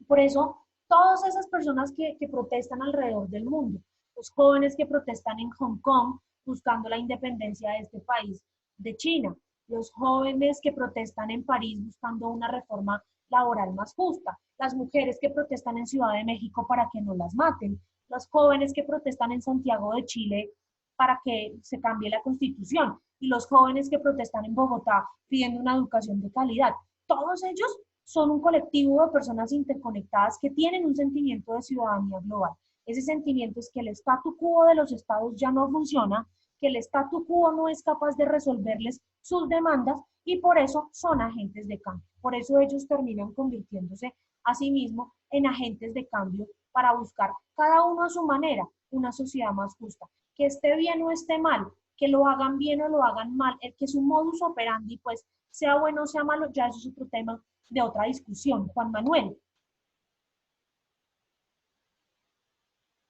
Por eso, todas esas personas que protestan alrededor del mundo, los jóvenes que protestan en Hong Kong buscando la independencia de este país de China, los jóvenes que protestan en París buscando una reforma laboral más justa, las mujeres que protestan en Ciudad de México para que no las maten, los jóvenes que protestan en Santiago de Chile para que se cambie la Constitución, y los jóvenes que protestan en Bogotá pidiendo una educación de calidad. Todos ellos son un colectivo de personas interconectadas que tienen un sentimiento de ciudadanía global. Ese sentimiento es que el statu quo de los estados ya no funciona, que el statu quo no es capaz de resolverles sus demandas, y por eso son agentes de cambio. Por eso ellos terminan convirtiéndose a sí mismos en agentes de cambio para buscar, cada uno a su manera, una sociedad más justa. Que esté bien o esté mal, que lo hagan bien o lo hagan mal, el que su modus operandi pues sea bueno o sea malo, ya eso es otro tema de otra discusión. Juan Manuel.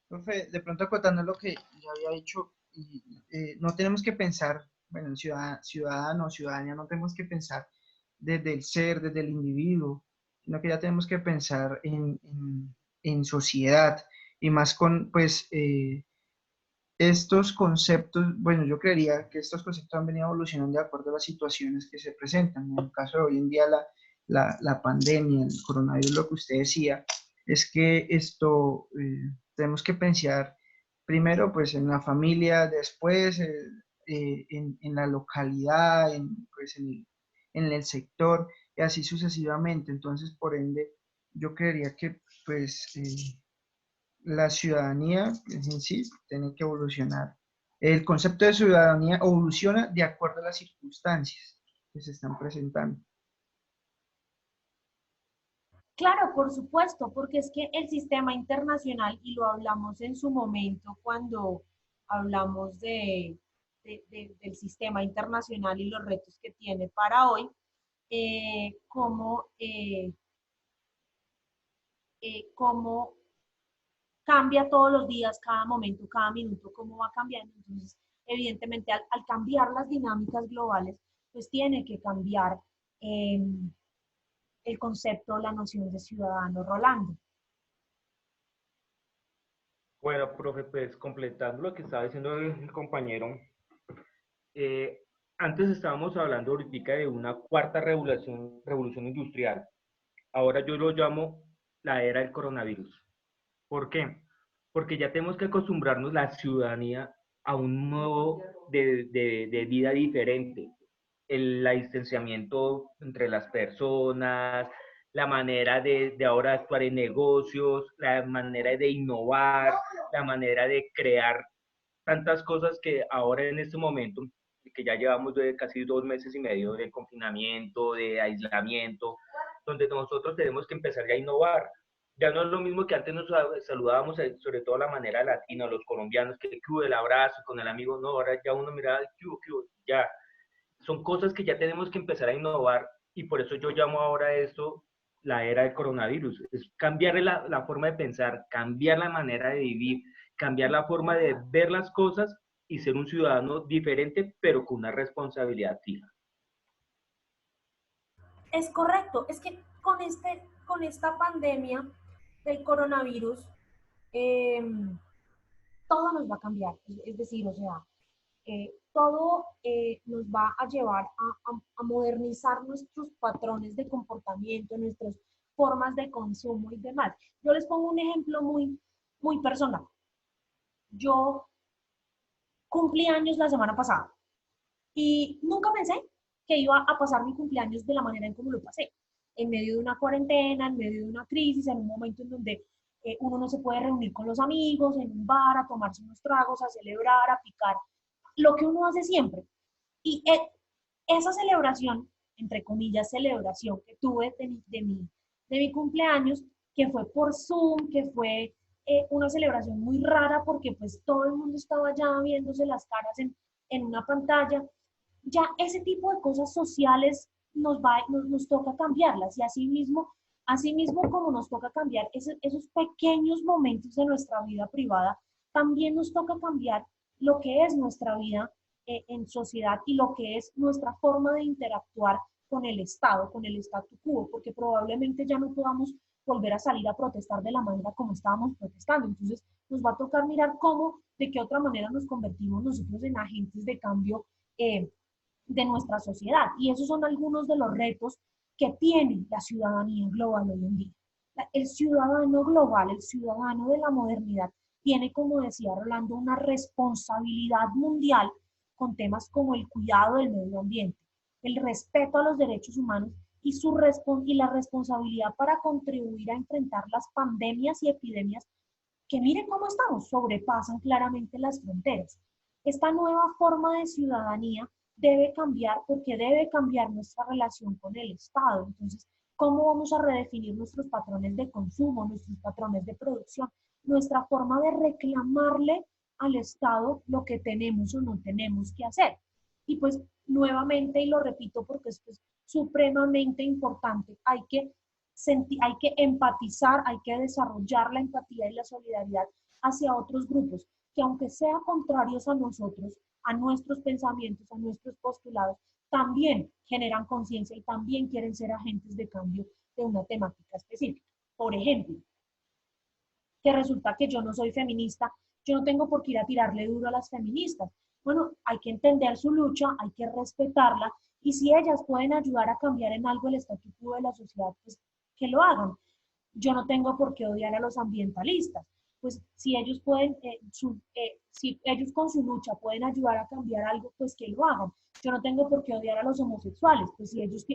Profe, de pronto acotando lo que ya había dicho, no tenemos que pensar, bueno, en ciudadano o ciudadanía, no tenemos que pensar desde el ser, desde el individuo, sino que ya tenemos que pensar en sociedad, y más con, pues, estos conceptos, bueno, yo creería que estos conceptos han venido evolucionando de acuerdo a las situaciones que se presentan. En el caso de hoy en día, la pandemia, el coronavirus, lo que usted decía, es que esto tenemos que pensar primero pues en la familia, después en la localidad, pues, en el sector y así sucesivamente. Entonces, por ende, yo creería que pues la ciudadanía en sí tiene que evolucionar. El concepto de ciudadanía evoluciona de acuerdo a las circunstancias que se están presentando. Claro, por supuesto, porque es que el sistema internacional, y lo hablamos en su momento cuando hablamos del sistema internacional y los retos que tiene para hoy, cómo cambia todos los días, cada momento, cada minuto, cómo va cambiando. Entonces, evidentemente, al cambiar las dinámicas globales, pues tiene que cambiar el concepto, la noción de ciudadano. Rolando. Bueno, profe, pues completando lo que estaba diciendo el compañero, antes estábamos hablando ahorita de una cuarta revolución industrial. Ahora yo lo llamo la era del coronavirus. ¿Por qué? Porque ya tenemos que acostumbrarnos la ciudadanía a un modo de vida diferente. El distanciamiento entre las personas, la manera de ahora actuar en negocios, la manera de innovar, la manera de crear tantas cosas que ahora en este momento, que ya llevamos de casi 2 meses y medio de confinamiento, de aislamiento, donde nosotros tenemos que empezar ya a innovar. Ya no es lo mismo que antes nos saludábamos, sobre todo la manera latina, los colombianos, que hubo el abrazo con el amigo, no, ahora ya uno mira, ya. Son cosas que ya tenemos que empezar a innovar y por eso yo llamo ahora a esto la era del coronavirus. Es cambiar la forma de pensar, cambiar la manera de vivir, cambiar la forma de ver las cosas y ser un ciudadano diferente, pero con una responsabilidad fija. Es correcto, es que con esta pandemia del coronavirus, todo nos va a cambiar, es decir, o sea, todo nos va a llevar a modernizar nuestros patrones de comportamiento, nuestras formas de consumo y demás. Yo les pongo un ejemplo muy personal. Yo cumplí años la semana pasada y nunca pensé que iba a pasar mi cumpleaños de la manera en como lo pasé, en medio de una cuarentena, en medio de una crisis, en un momento en donde uno no se puede reunir con los amigos en un bar a tomarse unos tragos, a celebrar, a picar, lo que uno hace siempre. Y esa celebración, entre comillas, celebración que tuve de mi cumpleaños, que fue por Zoom, que fue una celebración muy rara porque pues todo el mundo estaba ya viéndose las caras en una pantalla, ya ese tipo de cosas sociales nos toca cambiarlas y así mismo como nos toca cambiar esos pequeños momentos de nuestra vida privada, también nos toca cambiar lo que es nuestra vida en sociedad y lo que es nuestra forma de interactuar con el Estado, con el statu quo, porque probablemente ya no podamos volver a salir a protestar de la manera como estábamos protestando. Entonces, nos va a tocar mirar de qué otra manera nos convertimos nosotros en agentes de cambio de nuestra sociedad. Y esos son algunos de los retos que tiene la ciudadanía global hoy en día. El ciudadano global, el ciudadano de la modernidad, tiene, como decía Rolando, una responsabilidad mundial con temas como el cuidado del medio ambiente, el respeto a los derechos humanos y la responsabilidad para contribuir a enfrentar las pandemias y epidemias que, miren cómo estamos, sobrepasan claramente las fronteras. Esta nueva forma de ciudadanía debe cambiar porque debe cambiar nuestra relación con el Estado. Entonces, ¿cómo vamos a redefinir nuestros patrones de consumo, nuestros patrones de producción, nuestra forma de reclamarle al Estado lo que tenemos o no tenemos que hacer? Y pues nuevamente, y lo repito porque esto es supremamente importante, hay que empatizar, hay que desarrollar la empatía y la solidaridad hacia otros grupos que, aunque sean contrarios a nosotros, a nuestros pensamientos, a nuestros postulados, también generan conciencia y también quieren ser agentes de cambio de una temática específica. Por ejemplo, que resulta que yo no soy feminista, yo no tengo por qué ir a tirarle duro a las feministas. Bueno, hay que entender su lucha, hay que respetarla, y si ellas pueden ayudar a cambiar en algo el statu quo de la sociedad, pues que lo hagan. Yo no tengo por qué odiar a los ambientalistas. Pues si ellos pueden, si ellos con su lucha pueden ayudar a cambiar algo, pues que lo hagan. Yo no tengo por qué odiar a los homosexuales, pues si ellos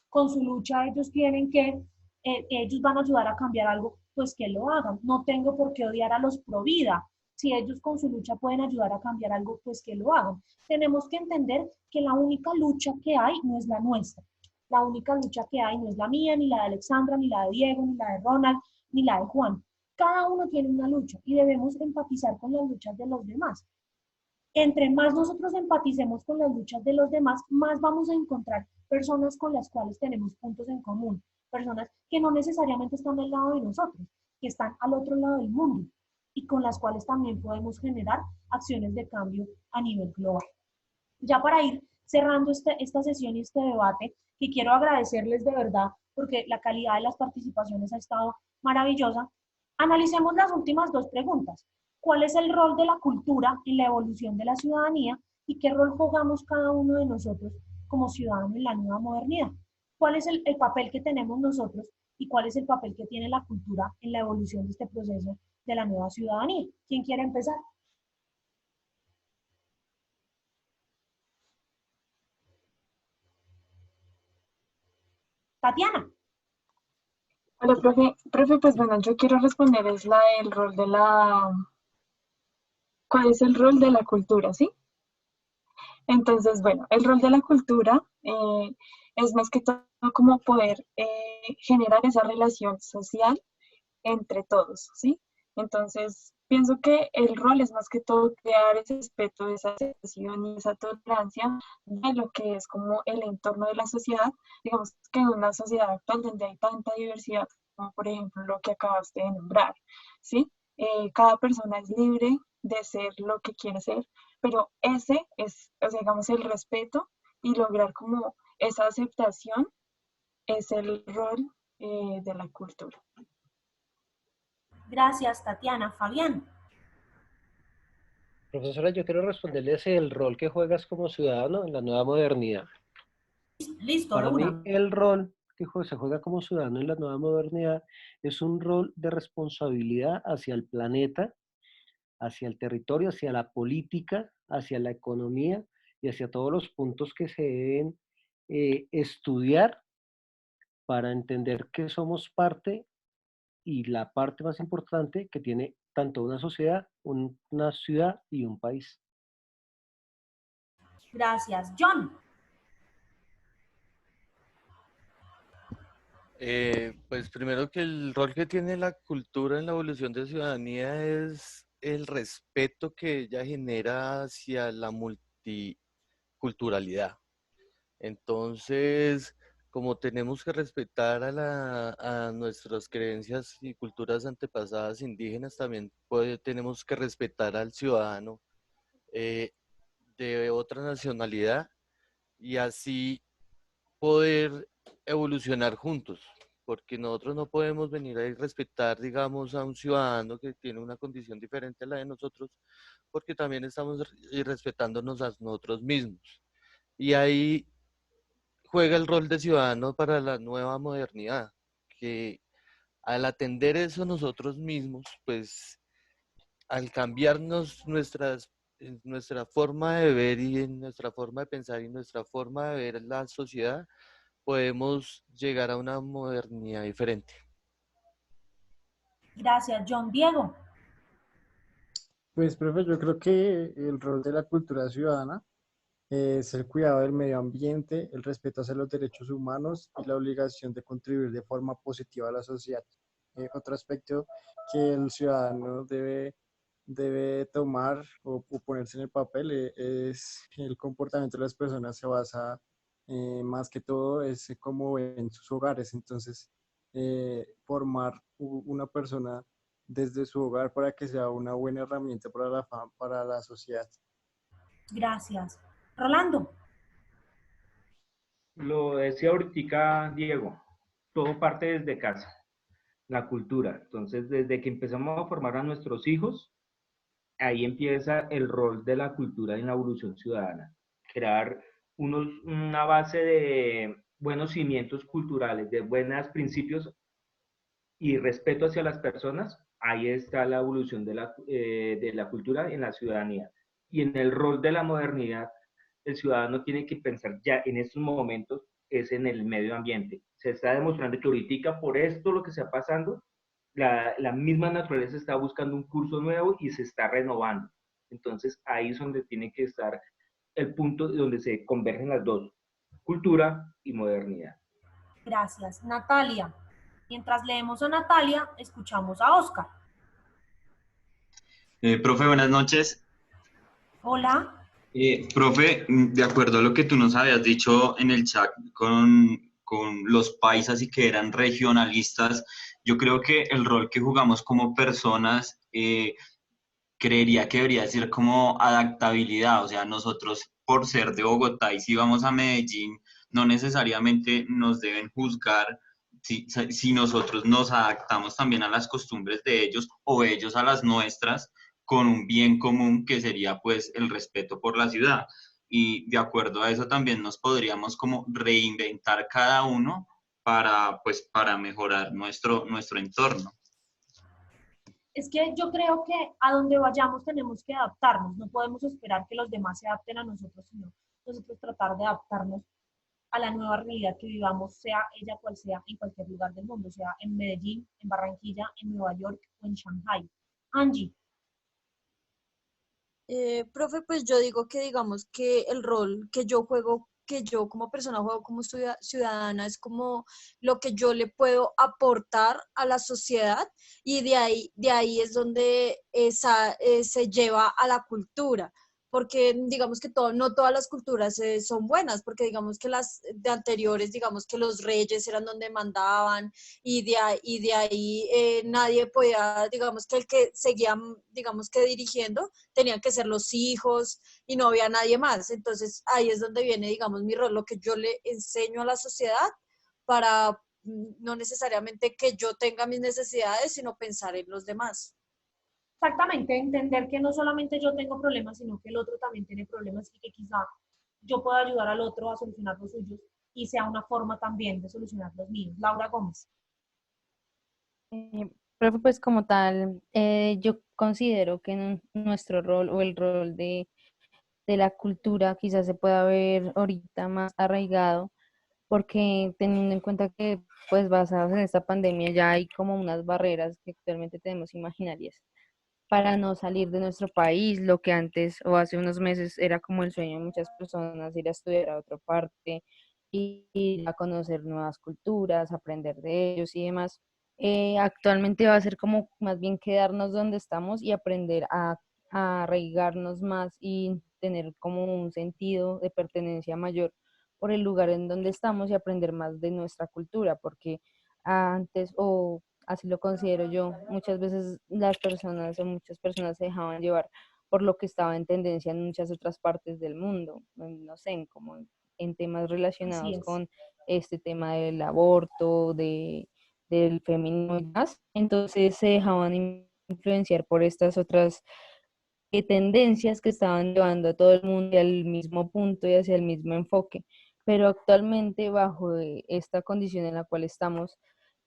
con su lucha ellos tienen que, ellos van a ayudar a cambiar algo, pues que lo hagan. No tengo por qué odiar a los pro vida. Si ellos con su lucha pueden ayudar a cambiar algo, pues que lo hagan. Tenemos que entender que la única lucha que hay no es la nuestra. La única lucha que hay no es la mía, ni la de Alexandra, ni la de Diego, ni la de Ronald, ni la de Juan. Cada uno tiene una lucha y debemos empatizar con las luchas de los demás. Entre más nosotros empaticemos con las luchas de los demás, más vamos a encontrar personas con las cuales tenemos puntos en común, personas que no necesariamente están al lado de nosotros, que están al otro lado del mundo y con las cuales también podemos generar acciones de cambio a nivel global. Ya para ir cerrando esta sesión y este debate, que quiero agradecerles de verdad porque la calidad de las participaciones ha estado maravillosa, analicemos las últimas dos preguntas. ¿Cuál es el rol de la cultura en la evolución de la ciudadanía y qué rol jugamos cada uno de nosotros como ciudadanos en la nueva modernidad? ¿Cuál es el papel que tenemos nosotros y cuál es el papel que tiene la cultura en la evolución de este proceso de la nueva ciudadanía? ¿Quién quiere empezar? Tatiana. Hola, profe, pues bueno, yo quiero responder es el rol de ¿cuál es el rol de la cultura, sí? Entonces, bueno, el rol de la cultura es más que todo como poder generar esa relación social entre todos, ¿sí? Entonces, pienso que el rol es más que todo crear ese respeto, esa aceptación y esa tolerancia de lo que es como el entorno de la sociedad. Digamos que en una sociedad actual donde hay tanta diversidad, como por ejemplo lo que acabaste de nombrar, ¿sí? Cada persona es libre de ser lo que quiere ser, pero ese es, o sea, digamos, el respeto y lograr como esa aceptación es el rol de la cultura. Gracias, Tatiana. Fabián. Profesora, yo quiero responderles el rol que juegas como ciudadano en la nueva modernidad. Listo, Para mí, una. el rol que se juega como ciudadano en la nueva modernidad es un rol de responsabilidad hacia el planeta, hacia el territorio, hacia la política, hacia la economía y hacia todos los puntos que se deben estudiar para entender que somos parte y la parte más importante que tiene tanto una sociedad, una ciudad y un país. Gracias. John. Pues primero que el rol que tiene la cultura en la evolución de ciudadanía es el respeto que ella genera hacia la multiculturalidad. Entonces, como tenemos que respetar a nuestras creencias y culturas antepasadas indígenas, también tenemos que respetar al ciudadano de otra nacionalidad y así poder evolucionar juntos, porque nosotros no podemos venir a respetar, digamos, a un ciudadano que tiene una condición diferente a la de nosotros, porque también estamos irrespetándonos a nosotros mismos. Y ahí juega el rol de ciudadano para la nueva modernidad, que al atender eso nosotros mismos, pues al cambiarnos nuestra forma de ver y nuestra forma de pensar y nuestra forma de ver la sociedad, podemos llegar a una modernidad diferente. Gracias, John. Diego. Pues, profe, yo creo que el rol de la cultura ciudadana es el cuidado del medio ambiente, el respeto hacia los derechos humanos y la obligación de contribuir de forma positiva a la sociedad. Otro aspecto que el ciudadano debe tomar o ponerse en el papel es el comportamiento de las personas. Se basa más que todo es cómo ven sus hogares. Entonces, formar una persona desde su hogar para que sea una buena herramienta para la sociedad. Gracias. Rolando. Lo decía ahorita Diego, todo parte desde casa. la cultura. Entonces, desde que empezamos a formar a nuestros hijos, ahí empieza el rol de la cultura en la evolución ciudadana. Crear una base de buenos cimientos culturales, de buenos principios y respeto hacia las personas. Ahí está la evolución de la cultura en la ciudadanía. Y en el rol de la modernidad, el ciudadano tiene que pensar ya en estos momentos es en el medio ambiente. Se está demostrando que ahorita por esto lo que está pasando, la misma naturaleza está buscando un curso nuevo y se está renovando. Entonces ahí es donde tiene que estar el punto donde se convergen las dos, cultura y modernidad. Gracias, Natalia. Mientras leemos a Natalia, escuchamos a Oscar. Profe, buenas noches. Hola. Profe, de acuerdo a lo que tú nos habías dicho en el chat con los paisas y que eran regionalistas, yo creo que el rol que jugamos como personas, creería que debería ser como adaptabilidad. O sea, nosotros por ser de Bogotá y si vamos a Medellín, no necesariamente nos deben juzgar si nosotros nos adaptamos también a las costumbres de ellos o ellos a las nuestras, con un bien común que sería pues el respeto por la ciudad. Y de acuerdo a eso también nos podríamos como reinventar cada uno para mejorar nuestro entorno. Es que yo creo que a donde vayamos tenemos que adaptarnos, no podemos esperar que los demás se adapten a nosotros, sino nosotros tratar de adaptarnos a la nueva realidad que vivamos, sea ella cual sea, en cualquier lugar del mundo, sea en Medellín, en Barranquilla, en Nueva York o en Shanghai. Angie. Profe, pues yo digo que digamos que el rol que yo juego, que yo como persona juego como ciudadana, es como lo que yo le puedo aportar a la sociedad y de ahí es donde se lleva a la cultura. Porque digamos que no todas las culturas son buenas, porque digamos que las de anteriores, digamos que los reyes eran donde mandaban y de ahí nadie podía, digamos que el que seguía, digamos que dirigiendo, tenían que ser los hijos y no había nadie más. Entonces ahí es donde viene, digamos, mi rol, lo que yo le enseño a la sociedad para no necesariamente que yo tenga mis necesidades, sino pensar en los demás. Exactamente, entender que no solamente yo tengo problemas, sino que el otro también tiene problemas y que quizá yo pueda ayudar al otro a solucionar los suyos y sea una forma también de solucionar los míos. Laura Gómez. Profe, pues como tal, yo considero que nuestro rol o el rol de la cultura quizás se pueda ver ahorita más arraigado, porque teniendo en cuenta que pues basados en esta pandemia ya hay como unas barreras que actualmente tenemos imaginarias para no salir de nuestro país, lo que antes o hace unos meses era como el sueño de muchas personas, ir a estudiar a otra parte, ir a conocer nuevas culturas, aprender de ellos y demás. Actualmente va a ser como más bien quedarnos donde estamos y aprender a arraigarnos más y tener como un sentido de pertenencia mayor por el lugar en donde estamos y aprender más de nuestra cultura, porque antes, o así lo considero yo, muchas veces las personas o muchas personas se dejaban llevar por lo que estaba en tendencia en muchas otras partes del mundo, no sé, como en temas relacionados con este tema del aborto, del feminismo y más, entonces se dejaban influenciar por estas otras tendencias que estaban llevando a todo el mundo al mismo punto y hacia el mismo enfoque. Pero actualmente, bajo esta condición en la cual estamos,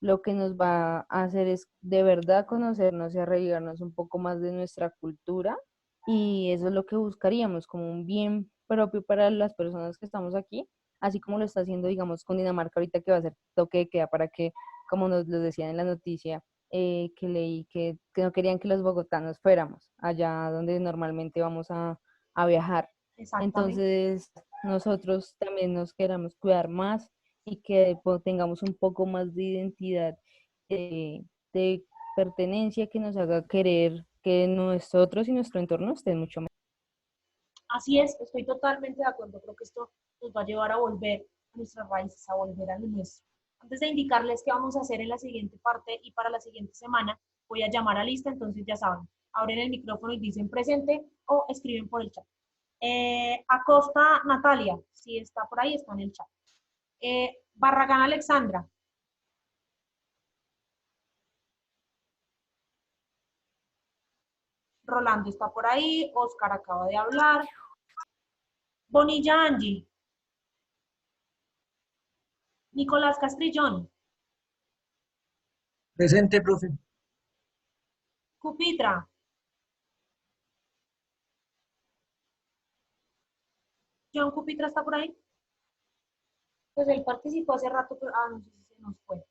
lo que nos va a hacer es de verdad conocernos y arraigarnos un poco más de nuestra cultura, y eso es lo que buscaríamos como un bien propio para las personas que estamos aquí, así como lo está haciendo, digamos, con Dinamarca ahorita, que va a hacer toque de queda para que, como nos lo decían en la noticia, que leí que no querían que los bogotanos fuéramos allá donde normalmente vamos a viajar. Entonces, nosotros también nos queramos cuidar más y que tengamos un poco más de identidad, de pertenencia, que nos haga querer que nosotros y nuestro entorno estén mucho mejor. Así es, estoy totalmente de acuerdo. Creo que esto nos va a llevar a volver a nuestras raíces, a volver a lo nuestro. Antes de indicarles qué vamos a hacer en la siguiente parte y para la siguiente semana, voy a llamar a lista, entonces ya saben, abren el micrófono y dicen presente o escriben por el chat. Acosta Natalia, si está por ahí, está en el chat. Barragán Alexandra. Rolando está por ahí, Oscar acaba de hablar. Bonilla Angie. Nicolás Castrillón. Presente, profe. Cupitra. John Cupitra está por ahí. Pues él participó hace rato, pero no sé si se nos fue.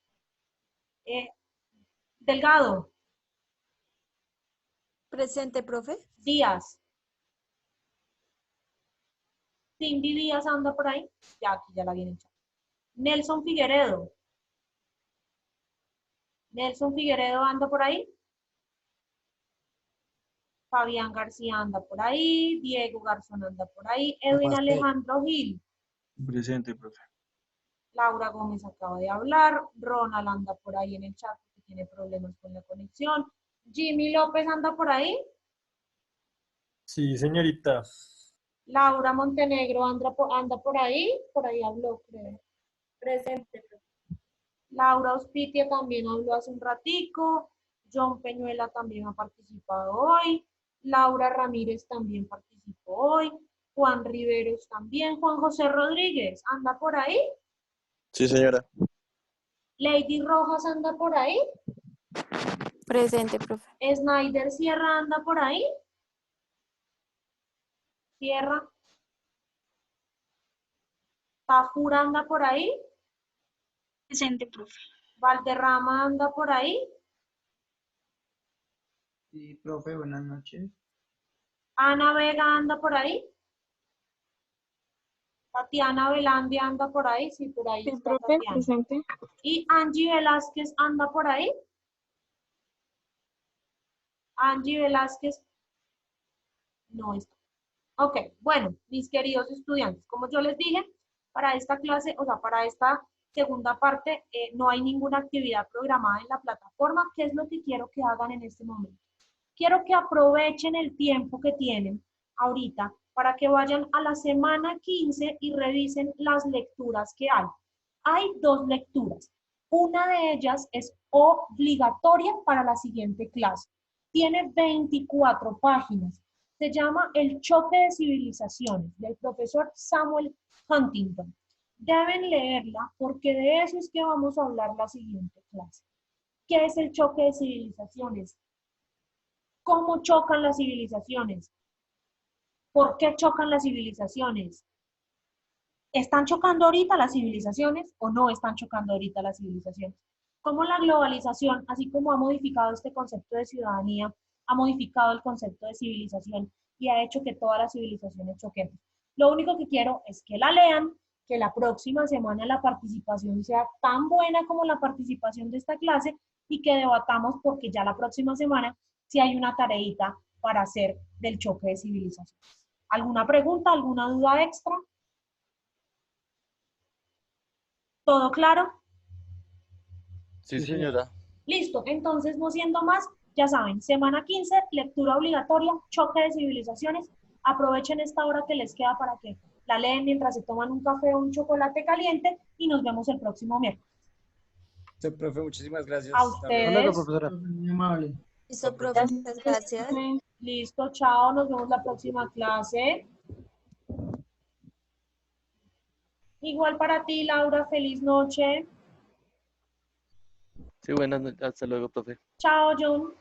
Delgado. Presente, profe. Díaz. Cindy Díaz anda por ahí. Ya, aquí ya la vienen echando. Nelson Figueredo. Nelson Figueredo anda por ahí. Fabián García anda por ahí. Diego Garzón anda por ahí. Edwin Alejandro Gil. Presente, profe. Laura Gómez acaba de hablar. Ronald anda por ahí en el chat que tiene problemas con la conexión. Jimmy López anda por ahí. Sí, señorita. Laura Montenegro anda por ahí habló, creo. Presente. Laura Ospitia también habló hace un ratico. John Peñuela también ha participado hoy. Laura Ramírez también participó hoy. Juan Riveros también. Juan José Rodríguez, ¿anda por ahí? Sí, señora. Lady Rojas anda por ahí. Presente, profe. Snyder Sierra anda por ahí. Sierra. Tajura anda por ahí. Presente, profe. Valderrama anda por ahí. Sí, profe, buenas noches. Ana Vega anda por ahí. Tatiana Velandia anda por ahí. Sí, por ahí está profe, Tatiana. presente. Y Angie Velázquez anda por ahí. Angie Velázquez no está. Ok, bueno, mis queridos estudiantes, como yo les dije, para esta clase, o sea, para esta segunda parte, no hay ninguna actividad programada en la plataforma. ¿Qué es lo que quiero que hagan en este momento? Quiero que aprovechen el tiempo que tienen ahorita para que vayan a la semana 15 y revisen las lecturas que hay. Hay 2 lecturas. Una de ellas es obligatoria para la siguiente clase. Tiene 24 páginas. Se llama El choque de civilizaciones, del profesor Samuel Huntington. Deben leerla porque de eso es que vamos a hablar la siguiente clase. ¿Qué es el choque de civilizaciones? ¿Cómo chocan las civilizaciones? ¿Por qué chocan las civilizaciones? ¿Están chocando ahorita las civilizaciones o no están chocando ahorita las civilizaciones? ¿Cómo la globalización, así como ha modificado este concepto de ciudadanía, ha modificado el concepto de civilización y ha hecho que todas las civilizaciones choquemos? Lo único que quiero es que la lean, que la próxima semana la participación sea tan buena como la participación de esta clase y que debatamos, porque ya la próxima semana sí hay una tareita para hacer del choque de civilizaciones. ¿Alguna pregunta, alguna duda extra? ¿Todo claro? Sí, señora. Listo, entonces no siendo más, ya saben, semana 15, lectura obligatoria, choque de civilizaciones. Aprovechen esta hora que les queda para que la leen mientras se toman un café o un chocolate caliente y nos vemos el próximo miércoles. Sí, profe, muchísimas gracias. A ustedes. Hasta luego, profesora. Muy amable. Listo, profe, muchas gracias. Listo, chao, nos vemos la próxima clase. Igual para ti, Laura, feliz noche. Sí, buenas noches. Hasta luego, profe. Chao, John.